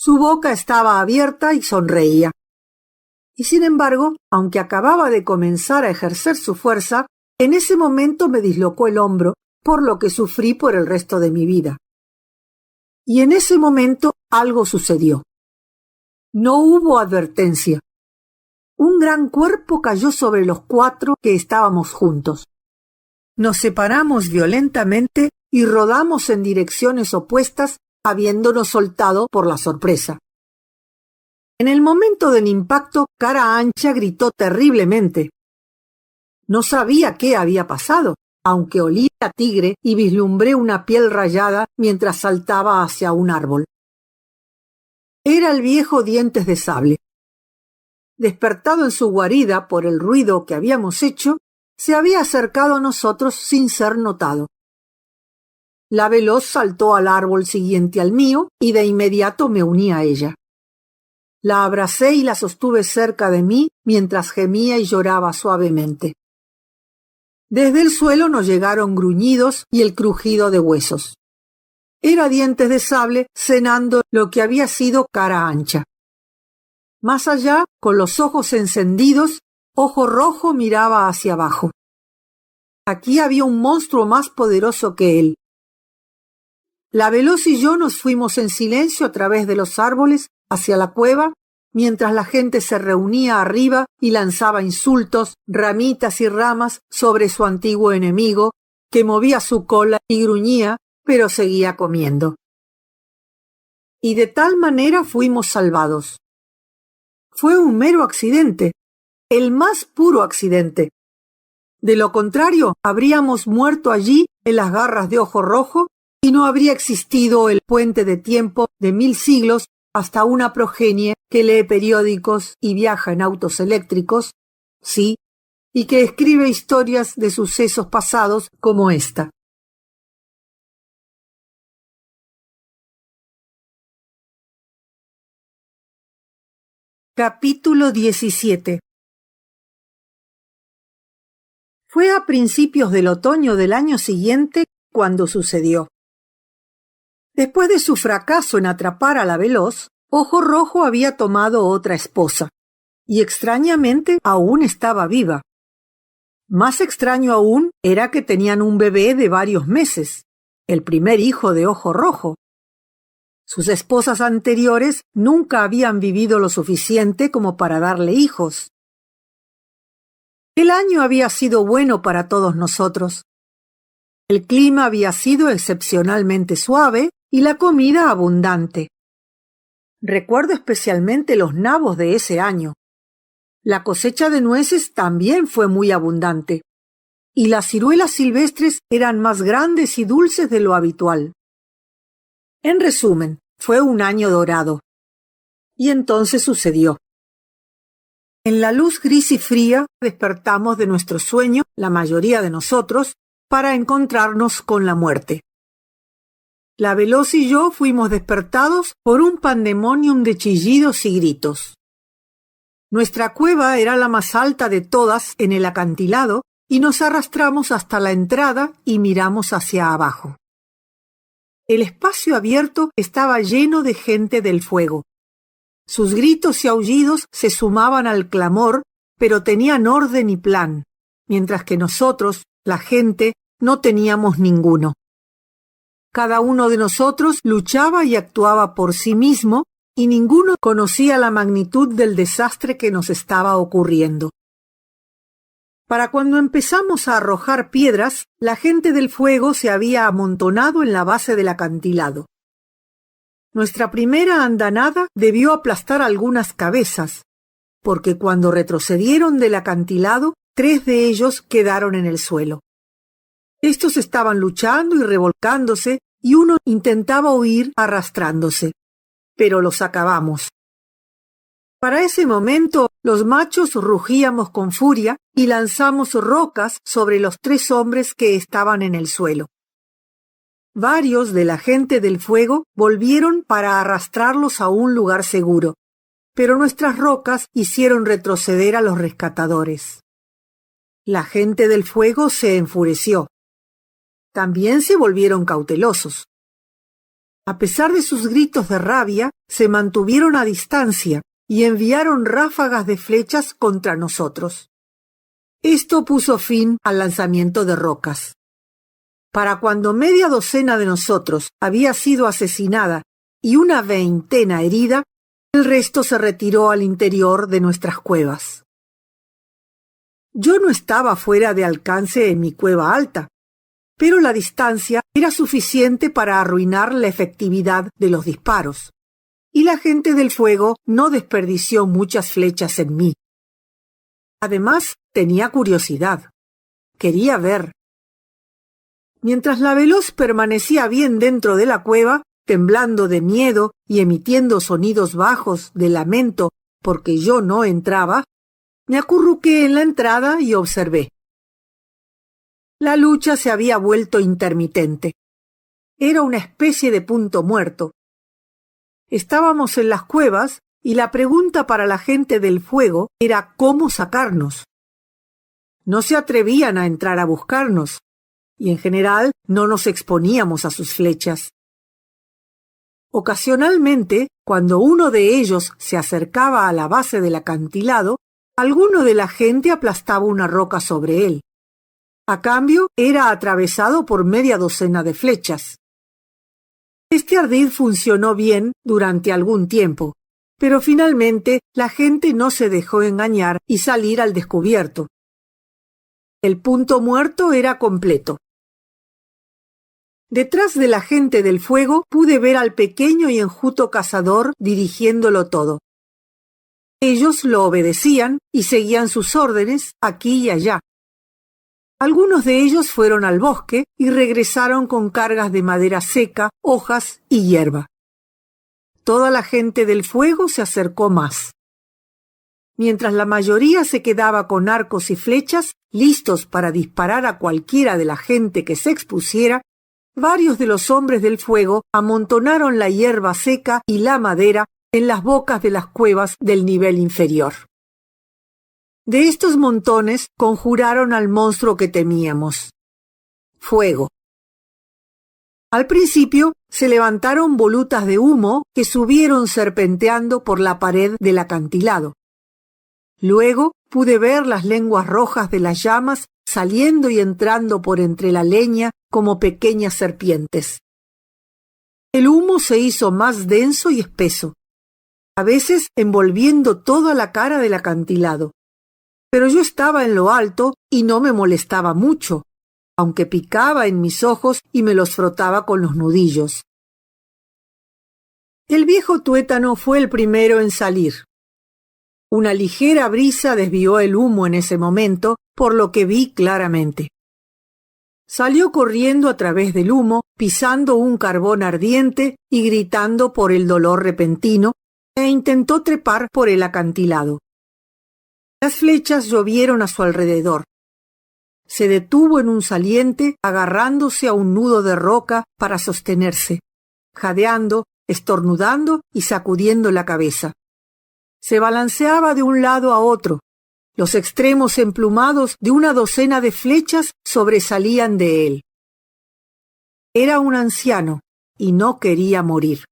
S1: Su boca estaba abierta y sonreía. Y sin embargo, aunque acababa de comenzar a ejercer su fuerza, en ese momento me dislocó el hombro, por lo que sufrí por el resto de mi vida. Y en ese momento algo sucedió. No hubo advertencia. Un gran cuerpo cayó sobre los 4 que estábamos juntos. Nos separamos violentamente y rodamos en direcciones opuestas, habiéndonos soltado por la sorpresa. En el momento del impacto, Cara Ancha gritó terriblemente. No sabía qué había pasado, aunque olía a tigre y vislumbré una piel rayada mientras saltaba hacia un árbol. Era el viejo Dientes de Sable. Despertado en su guarida por el ruido que habíamos hecho, se había acercado a nosotros sin ser notado. La Veloz saltó al árbol siguiente al mío y de inmediato me uní a ella. La abracé y la sostuve cerca de mí mientras gemía y lloraba suavemente. Desde el suelo nos llegaron gruñidos y el crujido de huesos. Era Dientes de Sable cenando lo que había sido Cara Ancha. Más allá, con los ojos encendidos, Ojo Rojo miraba hacia abajo. Aquí había un monstruo más poderoso que él. La Veloz y yo nos fuimos en silencio a través de los árboles hacia la cueva, mientras la gente se reunía arriba y lanzaba insultos, ramitas y ramas sobre su antiguo enemigo, que movía su cola y gruñía, pero seguía comiendo. Y de tal manera fuimos salvados. Fue un mero accidente, el más puro accidente. De lo contrario, habríamos muerto allí en las garras de Ojo Rojo y no habría existido el puente de tiempo de 1000 siglos hasta una progenie que lee periódicos y viaja en autos eléctricos, sí, y que escribe historias de sucesos pasados como esta. Capítulo 17. Fue a principios del otoño del año siguiente cuando sucedió. Después de su fracaso en atrapar a la Veloz, Ojo Rojo había tomado otra esposa, y extrañamente aún estaba viva. Más extraño aún era que tenían un bebé de varios meses, el primer hijo de Ojo Rojo. Sus esposas anteriores nunca habían vivido lo suficiente como para darle hijos. El año había sido bueno para todos nosotros. El clima había sido excepcionalmente suave y la comida abundante. Recuerdo especialmente los nabos de ese año. La cosecha de nueces también fue muy abundante, y las ciruelas silvestres eran más grandes y dulces de lo habitual. En resumen, fue un año dorado. Y entonces sucedió. En la luz gris y fría despertamos de nuestro sueño, la mayoría de nosotros, para encontrarnos con la muerte. La Veloz y yo fuimos despertados por un pandemonium de chillidos y gritos. Nuestra cueva era la más alta de todas en el acantilado y nos arrastramos hasta la entrada y miramos hacia abajo. El espacio abierto estaba lleno de gente del fuego. Sus gritos y aullidos se sumaban al clamor, pero tenían orden y plan, mientras que nosotros, la gente, no teníamos ninguno. Cada uno de nosotros luchaba y actuaba por sí mismo, y ninguno conocía la magnitud del desastre que nos estaba ocurriendo. Para cuando empezamos a arrojar piedras, la gente del fuego se había amontonado en la base del acantilado. Nuestra primera andanada debió aplastar algunas cabezas, porque cuando retrocedieron del acantilado, 3 de ellos quedaron en el suelo. Estos estaban luchando y revolcándose, y uno intentaba huir arrastrándose, pero los acabamos. Para ese momento, los machos rugíamos con furia y lanzamos rocas sobre los 3 hombres que estaban en el suelo. Varios de la gente del fuego volvieron para arrastrarlos a un lugar seguro, pero nuestras rocas hicieron retroceder a los rescatadores. La gente del fuego se enfureció. También se volvieron cautelosos. A pesar de sus gritos de rabia, se mantuvieron a distancia y enviaron ráfagas de flechas contra nosotros. Esto puso fin al lanzamiento de rocas. Para cuando media docena de nosotros había sido asesinada y una veintena herida, El resto se retiró al interior de nuestras cuevas. Yo no estaba fuera de alcance en mi cueva alta, pero la distancia era suficiente para arruinar la efectividad de los disparos, y la gente del fuego no desperdició muchas flechas en mí. Además, tenía curiosidad. Quería ver. Mientras la veloz permanecía bien dentro de la cueva, temblando de miedo y emitiendo sonidos bajos de lamento porque yo no entraba, me acurruqué en la entrada y observé. La lucha se había vuelto intermitente. Era una especie de punto muerto. Estábamos en las cuevas y la pregunta para la gente del fuego era cómo sacarnos. No se atrevían a entrar a buscarnos, y en general no nos exponíamos a sus flechas. Ocasionalmente, cuando uno de ellos se acercaba a la base del acantilado, alguno de la gente aplastaba una roca sobre él. A cambio, era atravesado por media docena de flechas. Este ardid funcionó bien durante algún tiempo, pero finalmente la gente no se dejó engañar y salir al descubierto. El punto muerto era completo. Detrás de la gente del fuego pude ver al pequeño y enjuto cazador dirigiéndolo todo. Ellos lo obedecían y seguían sus órdenes aquí y allá. Algunos de ellos fueron al bosque y regresaron con cargas de madera seca, hojas y hierba. Toda la gente del fuego se acercó más. Mientras la mayoría se quedaba con arcos y flechas, listos para disparar a cualquiera de la gente que se expusiera, varios de los hombres del fuego amontonaron la hierba seca y la madera en las bocas de las cuevas del nivel inferior. De estos montones conjuraron al monstruo que temíamos. Fuego. Al principio se levantaron volutas de humo que subieron serpenteando por la pared del acantilado. Luego pude ver las lenguas rojas de las llamas saliendo y entrando por entre la leña como pequeñas serpientes. El humo se hizo más denso y espeso, a veces envolviendo toda la cara del acantilado. Pero yo estaba en lo alto y no me molestaba mucho, aunque picaba en mis ojos y me los frotaba con los nudillos. El viejo tuétano fue el primero en salir. Una ligera brisa desvió el humo en ese momento, por lo que vi claramente. Salió corriendo a través del humo, pisando un carbón ardiente y gritando por el dolor repentino, e intentó trepar por el acantilado. Las flechas llovieron a su alrededor. Se detuvo en un saliente, agarrándose a un nudo de roca para sostenerse, jadeando, estornudando y sacudiendo la cabeza. Se balanceaba de un lado a otro. Los extremos emplumados de una docena de flechas sobresalían de él. Era un anciano y no quería morir.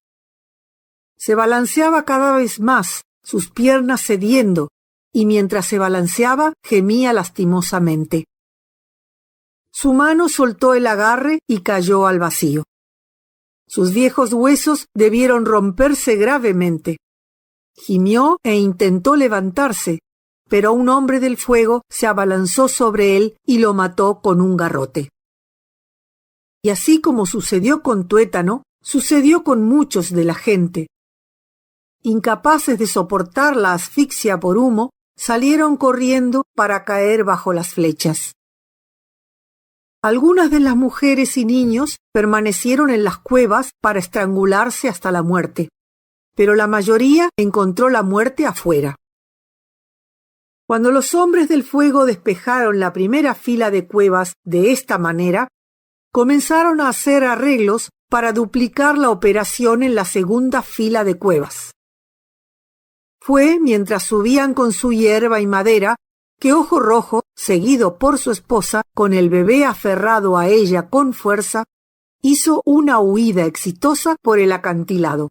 S1: Se balanceaba cada vez más, sus piernas cediendo, y mientras se balanceaba gemía lastimosamente. Su mano soltó el agarre y cayó al vacío. Sus viejos huesos debieron romperse gravemente. Gimió e intentó levantarse, pero un hombre del fuego se abalanzó sobre él y lo mató con un garrote. Y así como sucedió con Tuétano, sucedió con muchos de la gente. Incapaces de soportar la asfixia por humo, salieron corriendo para caer bajo las flechas. Algunas de las mujeres y niños permanecieron en las cuevas para estrangularse hasta la muerte, pero la mayoría encontró la muerte afuera. Cuando los hombres del fuego despejaron la primera fila de cuevas de esta manera, comenzaron a hacer arreglos para duplicar la operación en la segunda fila de cuevas. Fue mientras subían con su hierba y madera que Ojo Rojo, seguido por su esposa, con el bebé aferrado a ella con fuerza, hizo una huida exitosa por el acantilado.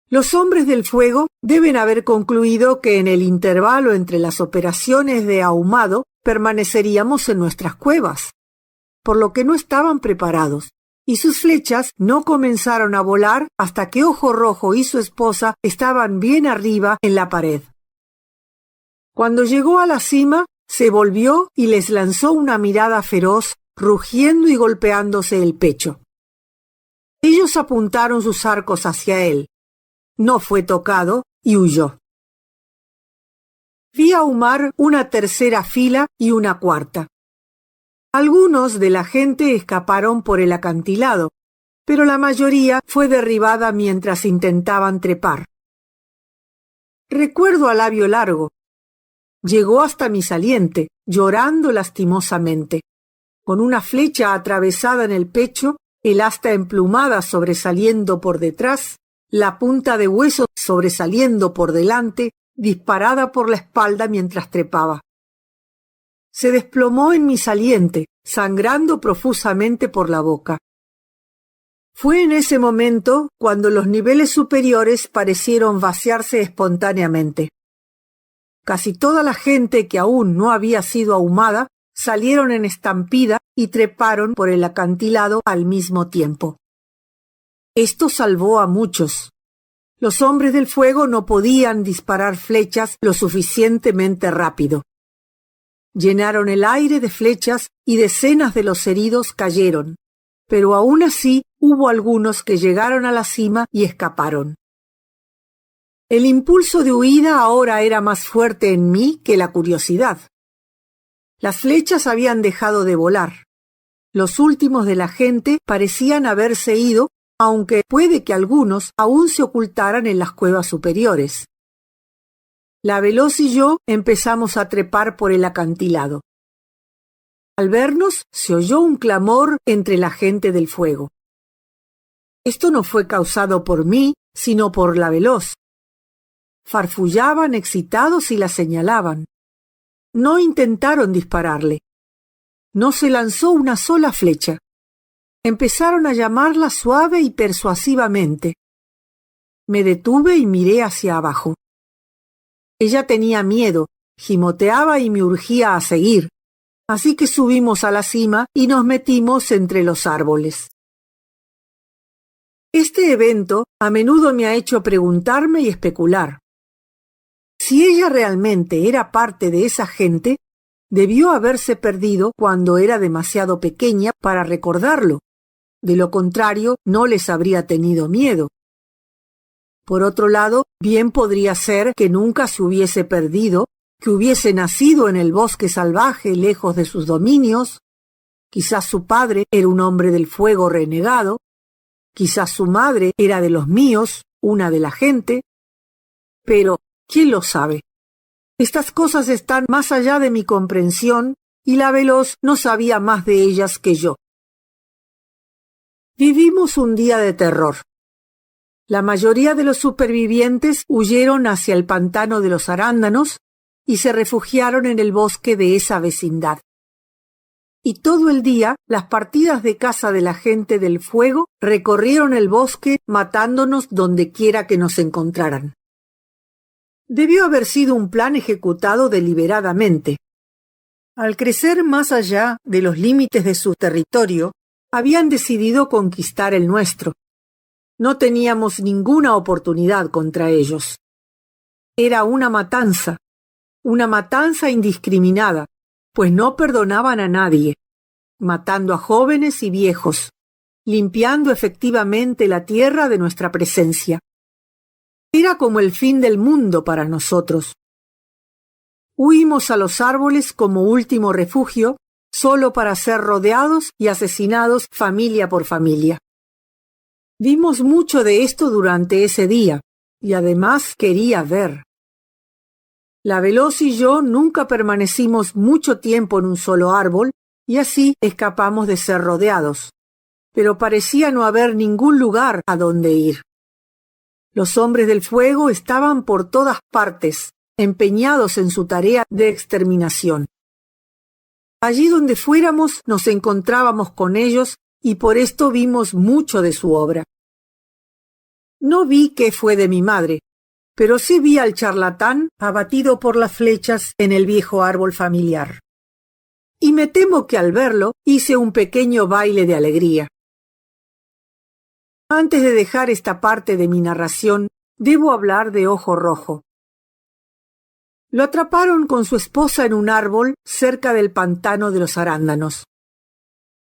S1: Los hombres del fuego deben haber concluido que en el intervalo entre las operaciones de ahumado permaneceríamos en nuestras cuevas, por lo que no estaban preparados, y sus flechas no comenzaron a volar hasta que Ojo Rojo y su esposa estaban bien arriba en la pared. Cuando llegó a la cima, se volvió y les lanzó una mirada feroz, rugiendo y golpeándose el pecho. Ellos apuntaron sus arcos hacia él. No fue tocado y huyó. Vi ahumar una tercera fila y una cuarta. Algunos de la gente escaparon por el acantilado, pero la mayoría fue derribada mientras intentaban trepar. Recuerdo a Labio Largo. Llegó hasta mi saliente, llorando lastimosamente, con una flecha atravesada en el pecho, el asta emplumada sobresaliendo por detrás, la punta de hueso sobresaliendo por delante, disparada por la espalda mientras trepaba. Se desplomó en mi saliente, sangrando profusamente por la boca. Fue en ese momento cuando los niveles superiores parecieron vaciarse espontáneamente. Casi toda la gente que aún no había sido ahumada salieron en estampida y treparon por el acantilado al mismo tiempo. Esto salvó a muchos. Los hombres del fuego no podían disparar flechas lo suficientemente rápido. Llenaron el aire de flechas y decenas de los heridos cayeron, pero aún así hubo algunos que llegaron a la cima y escaparon. El impulso de huida ahora era más fuerte en mí que la curiosidad. Las flechas habían dejado de volar. Los últimos de la gente parecían haberse ido, aunque puede que algunos aún se ocultaran en las cuevas superiores. La Veloz y yo empezamos a trepar por el acantilado. Al vernos, se oyó un clamor entre la gente del fuego. Esto no fue causado por mí, sino por la Veloz. Farfullaban excitados y la señalaban. No intentaron dispararle. No se lanzó una sola flecha. Empezaron a llamarla suave y persuasivamente. Me detuve y miré hacia abajo. Ella tenía miedo, gimoteaba y me urgía a seguir, así que subimos a la cima y nos metimos entre los árboles. Este evento a menudo me ha hecho preguntarme y especular. Si ella realmente era parte de esa gente, debió haberse perdido cuando era demasiado pequeña para recordarlo. De lo contrario, no les habría tenido miedo. Por otro lado, bien podría ser que nunca se hubiese perdido, que hubiese nacido en el bosque salvaje lejos de sus dominios. Quizás su padre era un hombre del fuego renegado. Quizás su madre era de los míos, una de la gente. Pero, ¿quién lo sabe? Estas cosas están más allá de mi comprensión y la Veloz no sabía más de ellas que yo. Vivimos un día de terror. La mayoría de los supervivientes huyeron hacia el pantano de los arándanos y se refugiaron en el bosque de esa vecindad. Y todo el día las partidas de caza de la gente del fuego recorrieron el bosque matándonos donde quiera que nos encontraran. Debió haber sido un plan ejecutado deliberadamente. Al crecer más allá de los límites de su territorio, habían decidido conquistar el nuestro. No teníamos ninguna oportunidad contra ellos. Era una matanza indiscriminada, pues no perdonaban a nadie, matando a jóvenes y viejos, limpiando efectivamente la tierra de nuestra presencia. Era como el fin del mundo para nosotros. Huimos a los árboles como último refugio, solo para ser rodeados y asesinados familia por familia. Vimos mucho de esto durante ese día, y además quería ver. La Veloz y yo nunca permanecimos mucho tiempo en un solo árbol, y así escapamos de ser rodeados. Pero parecía no haber ningún lugar a donde ir. Los hombres del fuego estaban por todas partes, empeñados en su tarea de exterminación. Allí donde fuéramos nos encontrábamos con ellos y por esto vimos mucho de su obra. No vi qué fue de mi madre, pero sí vi al charlatán abatido por las flechas en el viejo árbol familiar. Y me temo que al verlo hice un pequeño baile de alegría. Antes de dejar esta parte de mi narración, debo hablar de Ojo Rojo. Lo atraparon con su esposa en un árbol cerca del pantano de los arándanos.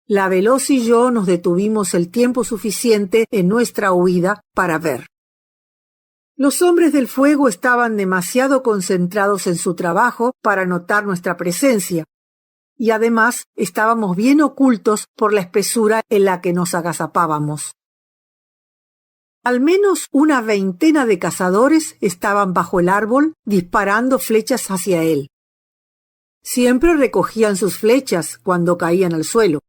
S1: La Veloz y yo nos detuvimos el tiempo suficiente en nuestra huida para ver. Los hombres del fuego estaban demasiado concentrados en su trabajo para notar nuestra presencia, y además estábamos bien ocultos por la espesura en la que nos agazapábamos. Al menos una veintena de cazadores estaban bajo el árbol disparando flechas hacia él. Siempre recogían sus flechas cuando caían al suelo.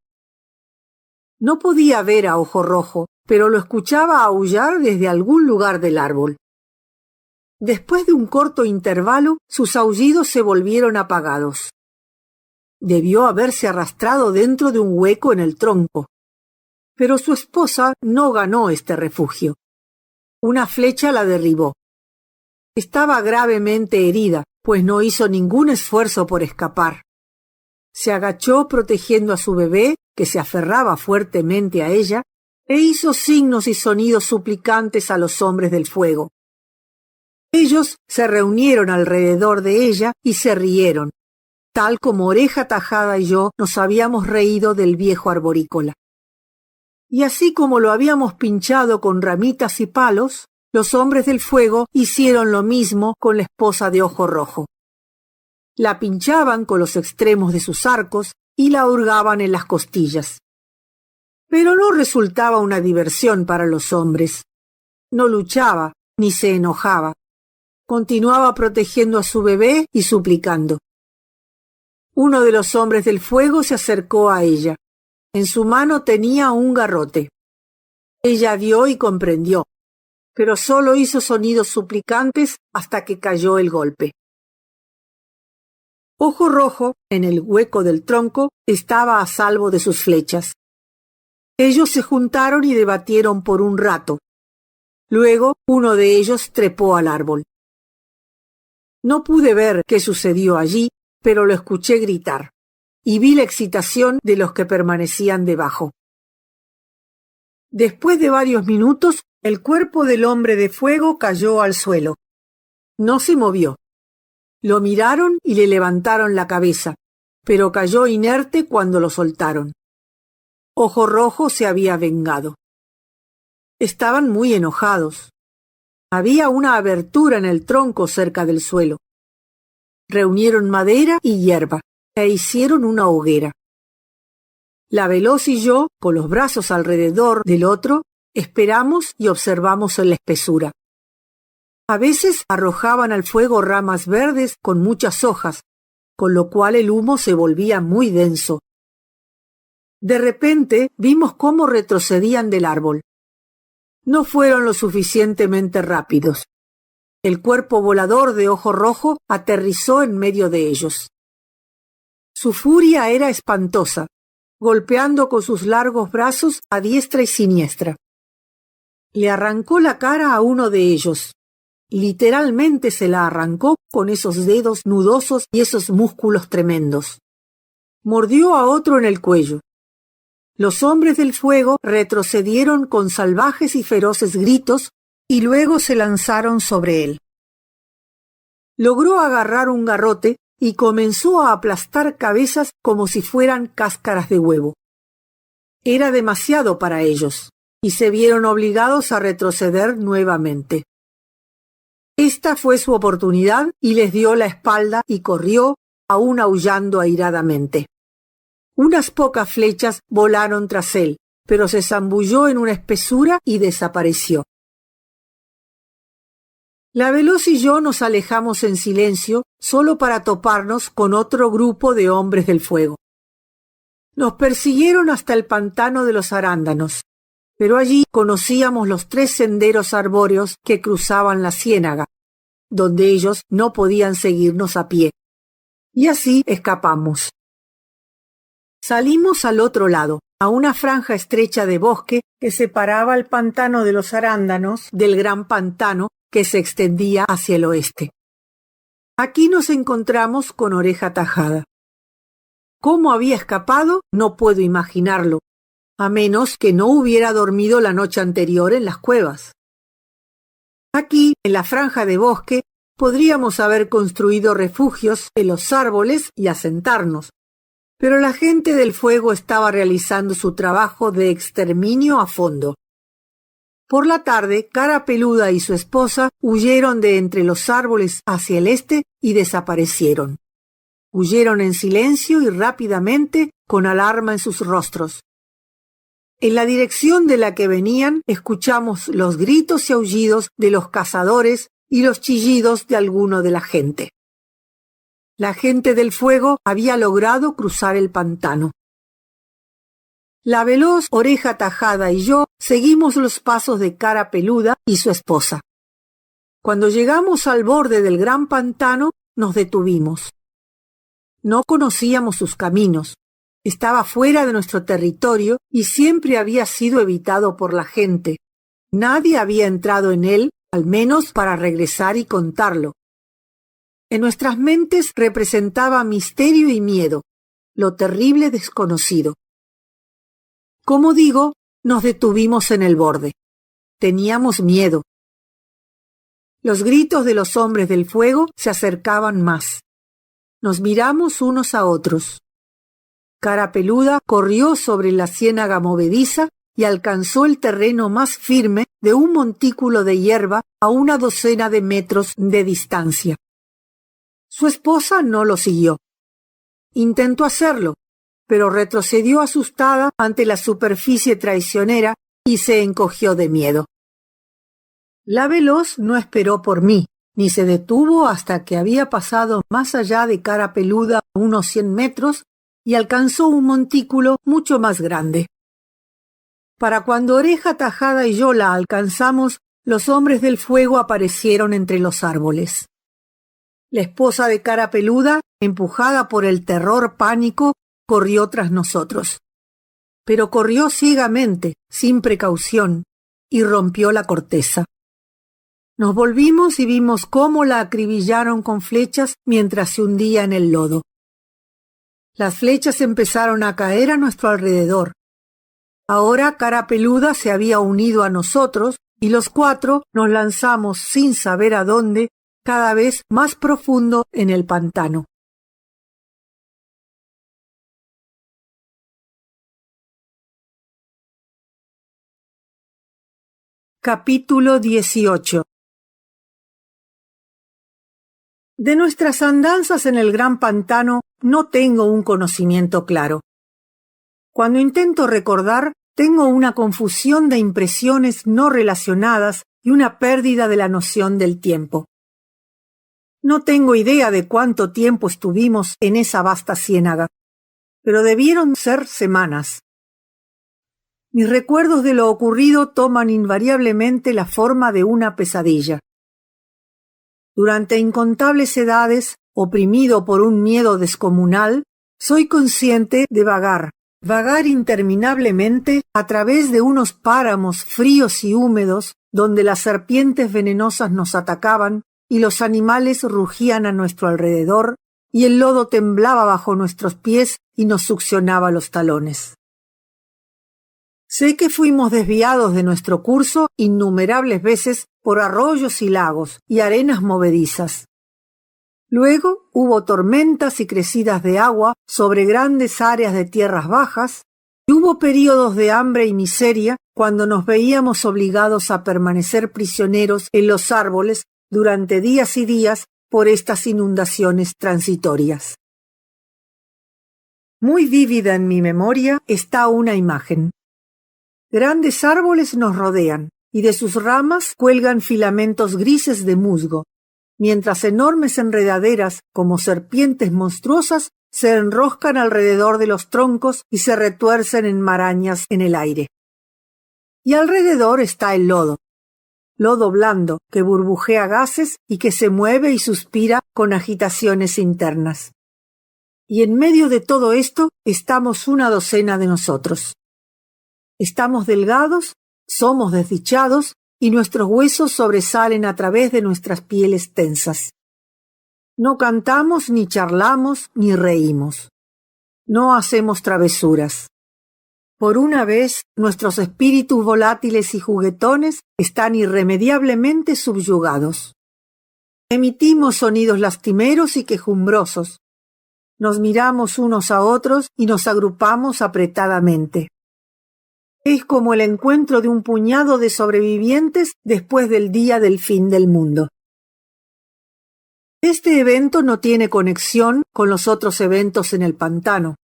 S1: No podía ver a Ojo Rojo, pero lo escuchaba aullar desde algún lugar del árbol. Después de un corto intervalo, sus aullidos se volvieron apagados. Debió haberse arrastrado dentro de un hueco en el tronco. Pero su esposa no ganó este refugio. Una flecha la derribó. Estaba gravemente herida, pues no hizo ningún esfuerzo por escapar. Se agachó protegiendo a su bebé, que se aferraba fuertemente a ella, e hizo signos y sonidos suplicantes a los hombres del fuego. Ellos se reunieron alrededor de ella y se rieron, tal como Oreja Tajada y yo nos habíamos reído del viejo arborícola. Y así como lo habíamos pinchado con ramitas y palos, los hombres del fuego hicieron lo mismo con la esposa de Ojo Rojo. La pinchaban con los extremos de sus arcos y la hurgaban en las costillas. Pero no resultaba una diversión para los hombres. No luchaba ni se enojaba. Continuaba protegiendo a su bebé y suplicando. Uno de los hombres del fuego se acercó a ella. En su mano tenía un garrote. Ella vio y comprendió, pero solo hizo sonidos suplicantes hasta que cayó el golpe. Ojo Rojo, en el hueco del tronco, estaba a salvo de sus flechas. Ellos se juntaron y debatieron por un rato. Luego, uno de ellos trepó al árbol. No pude ver qué sucedió allí, pero lo escuché gritar, y vi la excitación de los que permanecían debajo. Después de varios minutos, el cuerpo del hombre de fuego cayó al suelo. No se movió. Lo miraron y le levantaron la cabeza, pero cayó inerte cuando lo soltaron. Ojo Rojo se había vengado. Estaban muy enojados. Había una abertura en el tronco cerca del suelo. Reunieron madera y hierba e hicieron una hoguera. La Veloz y yo, con los brazos alrededor del otro, esperamos y observamos en la espesura. A veces arrojaban al fuego ramas verdes con muchas hojas, con lo cual el humo se volvía muy denso. De repente vimos cómo retrocedían del árbol. No fueron lo suficientemente rápidos. El cuerpo volador de Ojo Rojo aterrizó en medio de ellos. Su furia era espantosa, golpeando con sus largos brazos a diestra y siniestra. Le arrancó la cara a uno de ellos. Literalmente se la arrancó con esos dedos nudosos y esos músculos tremendos. Mordió a otro en el cuello. Los hombres del fuego retrocedieron con salvajes y feroces gritos y luego se lanzaron sobre él. Logró agarrar un garrote y comenzó a aplastar cabezas como si fueran cáscaras de huevo. Era demasiado para ellos, y se vieron obligados a retroceder nuevamente. Esta fue su oportunidad y les dio la espalda y corrió, aún aullando airadamente. Unas pocas flechas volaron tras él, pero se zambulló en una espesura y desapareció. La Veloz y yo nos alejamos en silencio, solo para toparnos con otro grupo de hombres del fuego. Nos persiguieron hasta el pantano de los arándanos, pero allí conocíamos los 3 senderos arbóreos que cruzaban la ciénaga, donde ellos no podían seguirnos a pie. Y así escapamos. Salimos al otro lado, a una franja estrecha de bosque que separaba el pantano de los arándanos del gran pantano que se extendía hacia el oeste. Aquí nos encontramos con Oreja Tajada. ¿Cómo había escapado? No puedo imaginarlo, a menos que no hubiera dormido la noche anterior en las cuevas. Aquí, en la franja de bosque, podríamos haber construido refugios en los árboles y asentarnos, pero la gente del fuego estaba realizando su trabajo de exterminio a fondo. Por la tarde, Cara Peluda y su esposa huyeron de entre los árboles hacia el este y desaparecieron. Huyeron en silencio y rápidamente, con alarma en sus rostros. En la dirección de la que venían, escuchamos los gritos y aullidos de los cazadores y los chillidos de alguno de la gente. La gente del fuego había logrado cruzar el pantano. La veloz Oreja Tajada y yo seguimos los pasos de Cara Peluda y su esposa. Cuando llegamos al borde del gran pantano, nos detuvimos. No conocíamos sus caminos. Estaba fuera de nuestro territorio y siempre había sido evitado por la gente. Nadie había entrado en él, al menos para regresar y contarlo. En nuestras mentes representaba misterio y miedo, lo terrible desconocido. Como digo, nos detuvimos en el borde. Teníamos miedo. Los gritos de los hombres del fuego se acercaban más. Nos miramos unos a otros. Cara Peluda corrió sobre la ciénaga movediza y alcanzó el terreno más firme de un montículo de hierba a 12 metros de distancia. Su esposa no lo siguió. Intentó hacerlo, pero retrocedió asustada ante la superficie traicionera y se encogió de miedo. La veloz no esperó por mí, ni se detuvo hasta que había pasado más allá de Cara Peluda unos 100 metros y alcanzó un montículo mucho más grande. Para cuando Oreja Tajada y yo la alcanzamos, los hombres del fuego aparecieron entre los árboles. La esposa de Cara Peluda, empujada por el terror pánico, corrió tras nosotros. Pero corrió ciegamente, sin precaución, y rompió la corteza. Nos volvimos y vimos cómo la acribillaron con flechas mientras se hundía en el lodo. Las flechas empezaron a caer a nuestro alrededor. Ahora Cara Peluda se había unido a nosotros y los 4 nos lanzamos sin saber a dónde, cada vez más profundo en el pantano. Capítulo 18. De nuestras andanzas en el gran pantano no tengo un conocimiento claro. Cuando intento recordar, tengo una confusión de impresiones no relacionadas y una pérdida de la noción del tiempo. No tengo idea de cuánto tiempo estuvimos en esa vasta ciénaga, pero debieron ser semanas. Mis recuerdos de lo ocurrido toman invariablemente la forma de una pesadilla. Durante incontables edades, oprimido por un miedo descomunal, soy consciente de vagar interminablemente a través de unos páramos fríos y húmedos donde las serpientes venenosas nos atacaban y los animales rugían a nuestro alrededor y el lodo temblaba bajo nuestros pies y nos succionaba los talones. Sé que fuimos desviados de nuestro curso innumerables veces por arroyos y lagos y arenas movedizas. Luego hubo tormentas y crecidas de agua sobre grandes áreas de tierras bajas, y hubo períodos de hambre y miseria cuando nos veíamos obligados a permanecer prisioneros en los árboles durante días y días por estas inundaciones transitorias. Muy vívida en mi memoria está una imagen. Grandes árboles nos rodean, y de sus ramas cuelgan filamentos grises de musgo, mientras enormes enredaderas, como serpientes monstruosas, se enroscan alrededor de los troncos y se retuercen en marañas en el aire. Y alrededor está el lodo blando que burbujea gases y que se mueve y suspira con agitaciones internas. Y en medio de todo esto estamos 12 de nosotros. Estamos delgados, somos desdichados y nuestros huesos sobresalen a través de nuestras pieles tensas. No cantamos, ni charlamos, ni reímos. No hacemos travesuras. Por una vez, nuestros espíritus volátiles y juguetones están irremediablemente subyugados. Emitimos sonidos lastimeros y quejumbrosos. Nos miramos unos a otros y nos agrupamos apretadamente. Es como el encuentro de un puñado de sobrevivientes después del día del fin del mundo. Este evento no tiene conexión con los otros eventos en el pantano.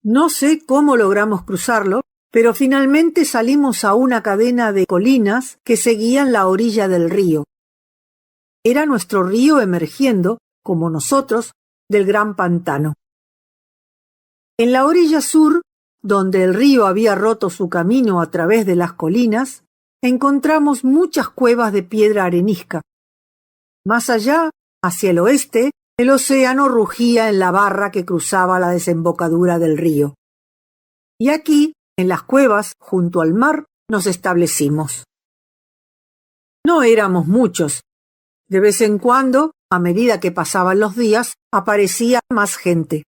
S1: No sé cómo logramos cruzarlo, pero finalmente salimos a una cadena de colinas que seguían la orilla del río. Era nuestro río emergiendo, como nosotros, del gran pantano. En la orilla sur, donde el río había roto su camino a través de las colinas, encontramos muchas cuevas de piedra arenisca. Más allá, hacia el oeste, el océano rugía en la barra que cruzaba la desembocadura del río. Y aquí, en las cuevas, junto al mar, nos establecimos. No éramos muchos. De vez en cuando, a medida que pasaban los días, aparecía más gente.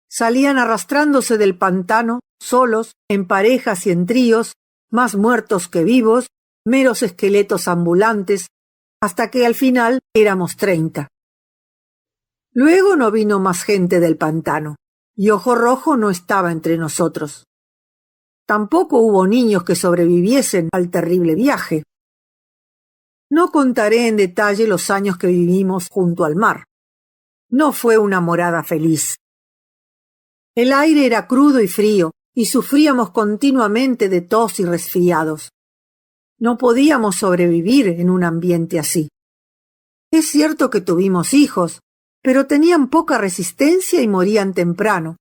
S1: Salían arrastrándose del pantano, solos, en parejas y en tríos, más muertos que vivos, meros esqueletos ambulantes, hasta que al final éramos 30. Luego no vino más gente del pantano, y Ojo Rojo no estaba entre nosotros. Tampoco hubo niños que sobreviviesen al terrible viaje. No contaré en detalle los años que vivimos junto al mar. No fue una morada feliz. El aire era crudo y frío, y sufríamos continuamente de tos y resfriados. No podíamos sobrevivir en un ambiente así. Es cierto que tuvimos hijos, pero tenían poca resistencia y morían temprano.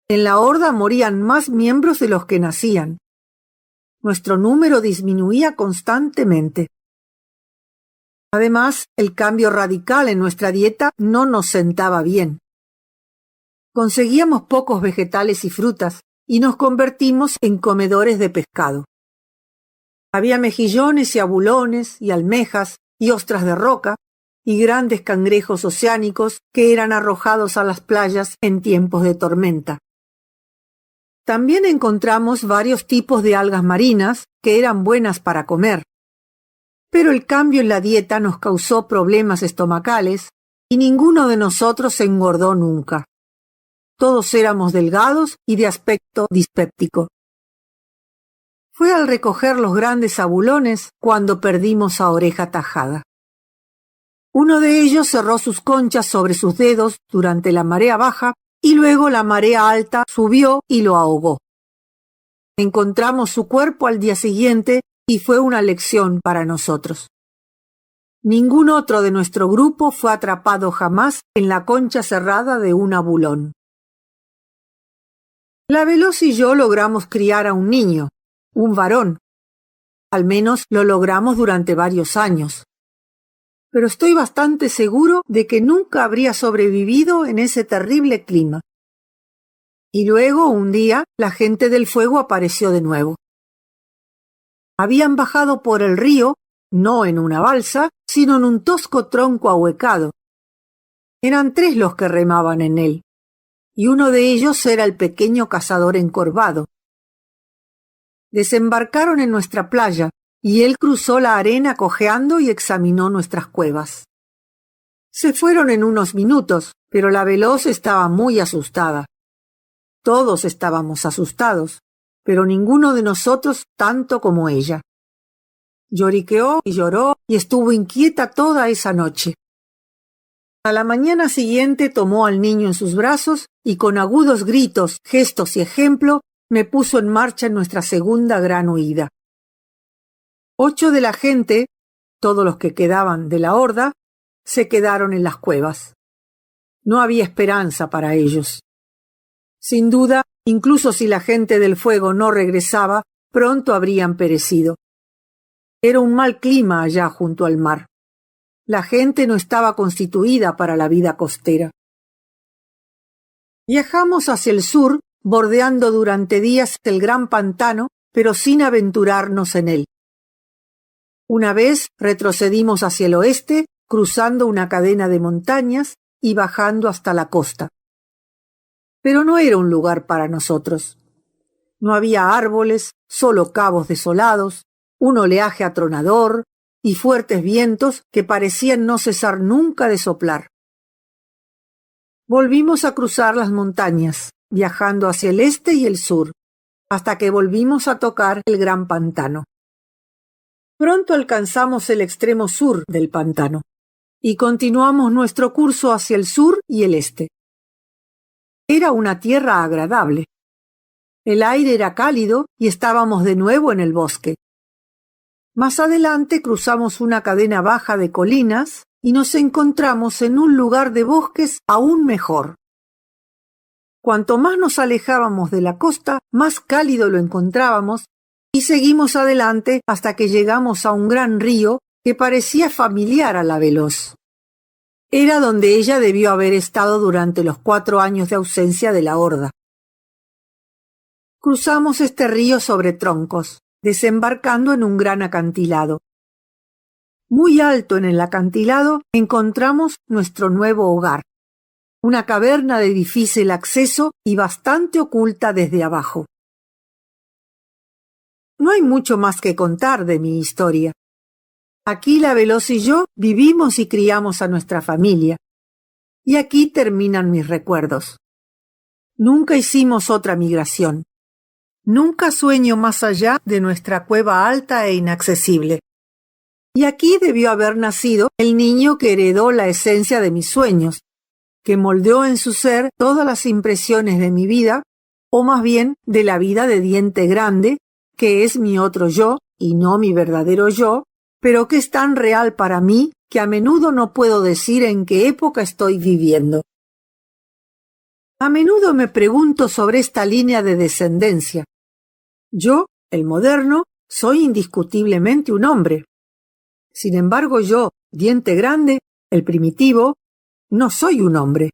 S1: En la horda morían más miembros de los que nacían. Nuestro número disminuía constantemente. Además, el cambio radical en nuestra dieta no nos sentaba bien. Conseguíamos pocos vegetales y frutas y nos convertimos en comedores de pescado. Había mejillones y abulones y almejas y ostras de roca y grandes cangrejos oceánicos que eran arrojados a las playas en tiempos de tormenta. También encontramos varios tipos de algas marinas que eran buenas para comer. Pero el cambio en la dieta nos causó problemas estomacales y ninguno de nosotros se engordó nunca. Todos éramos delgados y de aspecto dispéptico. Fue al recoger los grandes abulones cuando perdimos a Oreja Tajada. Uno de ellos cerró sus conchas sobre sus dedos durante la marea baja y luego la marea alta subió y lo ahogó. Encontramos su cuerpo al día siguiente y fue una lección para nosotros. Ningún otro de nuestro grupo fue atrapado jamás en la concha cerrada de un abulón. La Veloz y yo logramos criar a un niño, un varón. Al menos lo logramos durante varios años. Pero estoy bastante seguro de que nunca habría sobrevivido en ese terrible clima. Y luego, un día, la gente del fuego apareció de nuevo. Habían bajado por el río, no en una balsa, sino en un tosco tronco ahuecado. Eran 3 los que remaban en él, y uno de ellos era el pequeño cazador encorvado. Desembarcaron en nuestra playa, y él cruzó la arena cojeando y examinó nuestras cuevas. Se fueron en unos minutos, pero la Veloz estaba muy asustada. Todos estábamos asustados, pero ninguno de nosotros tanto como ella. Lloriqueó y lloró y estuvo inquieta toda esa noche. A la mañana siguiente tomó al niño en sus brazos y con agudos gritos, gestos y ejemplo me puso en marcha en nuestra segunda gran huida. 8 de la gente, todos los que quedaban de la horda, se quedaron en las cuevas. No había esperanza para ellos. Sin duda, incluso si la gente del fuego no regresaba, pronto habrían perecido. Era un mal clima allá junto al mar. La gente no estaba constituida para la vida costera. Viajamos hacia el sur, bordeando durante días el gran pantano, pero sin aventurarnos en él. Una vez retrocedimos hacia el oeste, cruzando una cadena de montañas y bajando hasta la costa. Pero no era un lugar para nosotros. No había árboles, solo cabos desolados, un oleaje atronador y fuertes vientos que parecían no cesar nunca de soplar. Volvimos a cruzar las montañas, viajando hacia el este y el sur, hasta que volvimos a tocar el gran pantano. Pronto alcanzamos el extremo sur del pantano y continuamos nuestro curso hacia el sur y el este. Era una tierra agradable. El aire era cálido y estábamos de nuevo en el bosque. Más adelante cruzamos una cadena baja de colinas y nos encontramos en un lugar de bosques aún mejor. Cuanto más nos alejábamos de la costa, más cálido lo encontrábamos y seguimos adelante hasta que llegamos a un gran río que parecía familiar a la Veloz. Era donde ella debió haber estado durante los 4 años de ausencia de la horda. Cruzamos este río sobre troncos, desembarcando en un gran acantilado. Muy alto en el acantilado encontramos nuestro nuevo hogar, una caverna de difícil acceso y bastante oculta desde abajo. No hay mucho más que contar de mi historia. Aquí la Veloz y yo vivimos y criamos a nuestra familia. Y aquí terminan mis recuerdos. Nunca hicimos otra migración. Nunca sueño más allá de nuestra cueva alta e inaccesible. Y aquí debió haber nacido el niño que heredó la esencia de mis sueños, que moldeó en su ser todas las impresiones de mi vida, o más bien de la vida de Diente Grande, que es mi otro yo y no mi verdadero yo, pero que es tan real para mí que a menudo no puedo decir en qué época estoy viviendo. A menudo me pregunto sobre esta línea de descendencia. Yo, el moderno, soy indiscutiblemente un hombre. Sin embargo, yo, Diente Grande, el primitivo, no soy un hombre.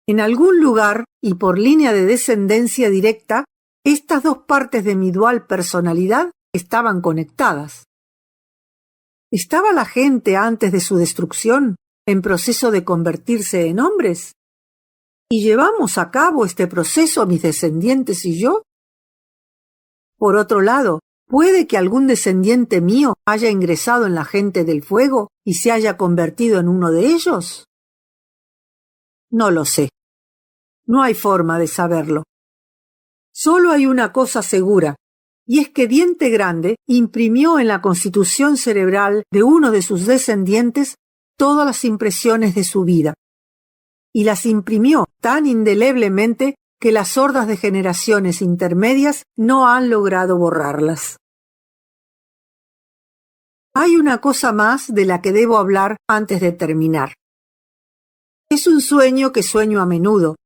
S1: En algún lugar, y por línea de descendencia directa, estas dos partes de mi dual personalidad estaban conectadas. ¿Estaba la gente antes de su destrucción en proceso de convertirse en hombres? ¿Y llevamos a cabo este proceso mis descendientes y yo? Por otro lado, ¿puede que algún descendiente mío haya ingresado en la gente del fuego y se haya convertido en uno de ellos? No lo sé. No hay forma de saberlo. Solo hay una cosa segura, y es que Diente Grande imprimió en la constitución cerebral de uno de sus descendientes todas las impresiones de su vida, y las imprimió tan indeleblemente que las hordas de generaciones intermedias no han logrado borrarlas. Hay una cosa más de la que debo hablar antes de terminar. Es un sueño que sueño a menudo,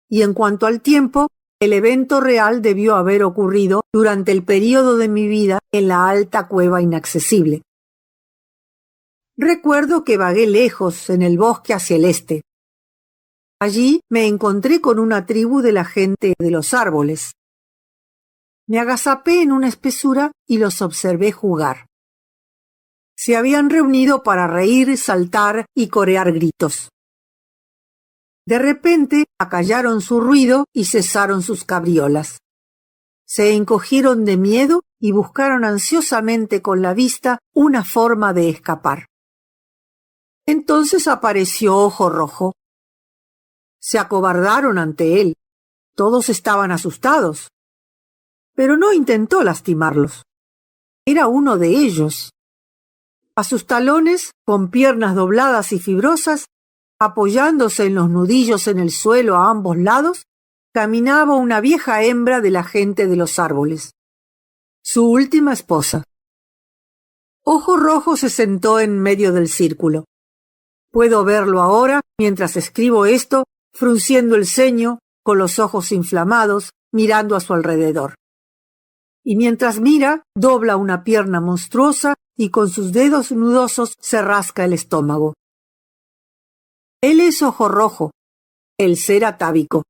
S1: y en cuanto al tiempo, el evento real debió haber ocurrido durante el período de mi vida en la alta cueva inaccesible. Recuerdo que vagué lejos en el bosque hacia el este. Allí me encontré con una tribu de la gente de los árboles. Me agazapé en una espesura y los observé jugar. Se habían reunido para reír, saltar y corear gritos. De repente acallaron su ruido y cesaron sus cabriolas. Se encogieron de miedo y buscaron ansiosamente con la vista una forma de escapar. Entonces apareció Ojo Rojo. Se acobardaron ante él. Todos estaban asustados. Pero no intentó lastimarlos. Era uno de ellos. A sus talones, con piernas dobladas y fibrosas, apoyándose en los nudillos en el suelo a ambos lados, caminaba una vieja hembra de la gente de los árboles, su última esposa. Ojo Rojo se sentó en medio del círculo. Puedo verlo ahora, mientras escribo esto, frunciendo el ceño, con los ojos inflamados, mirando a su alrededor. Y mientras mira, dobla una pierna monstruosa y con sus dedos nudosos se rasca el estómago. Él es Ojo Rojo, el ser atávico.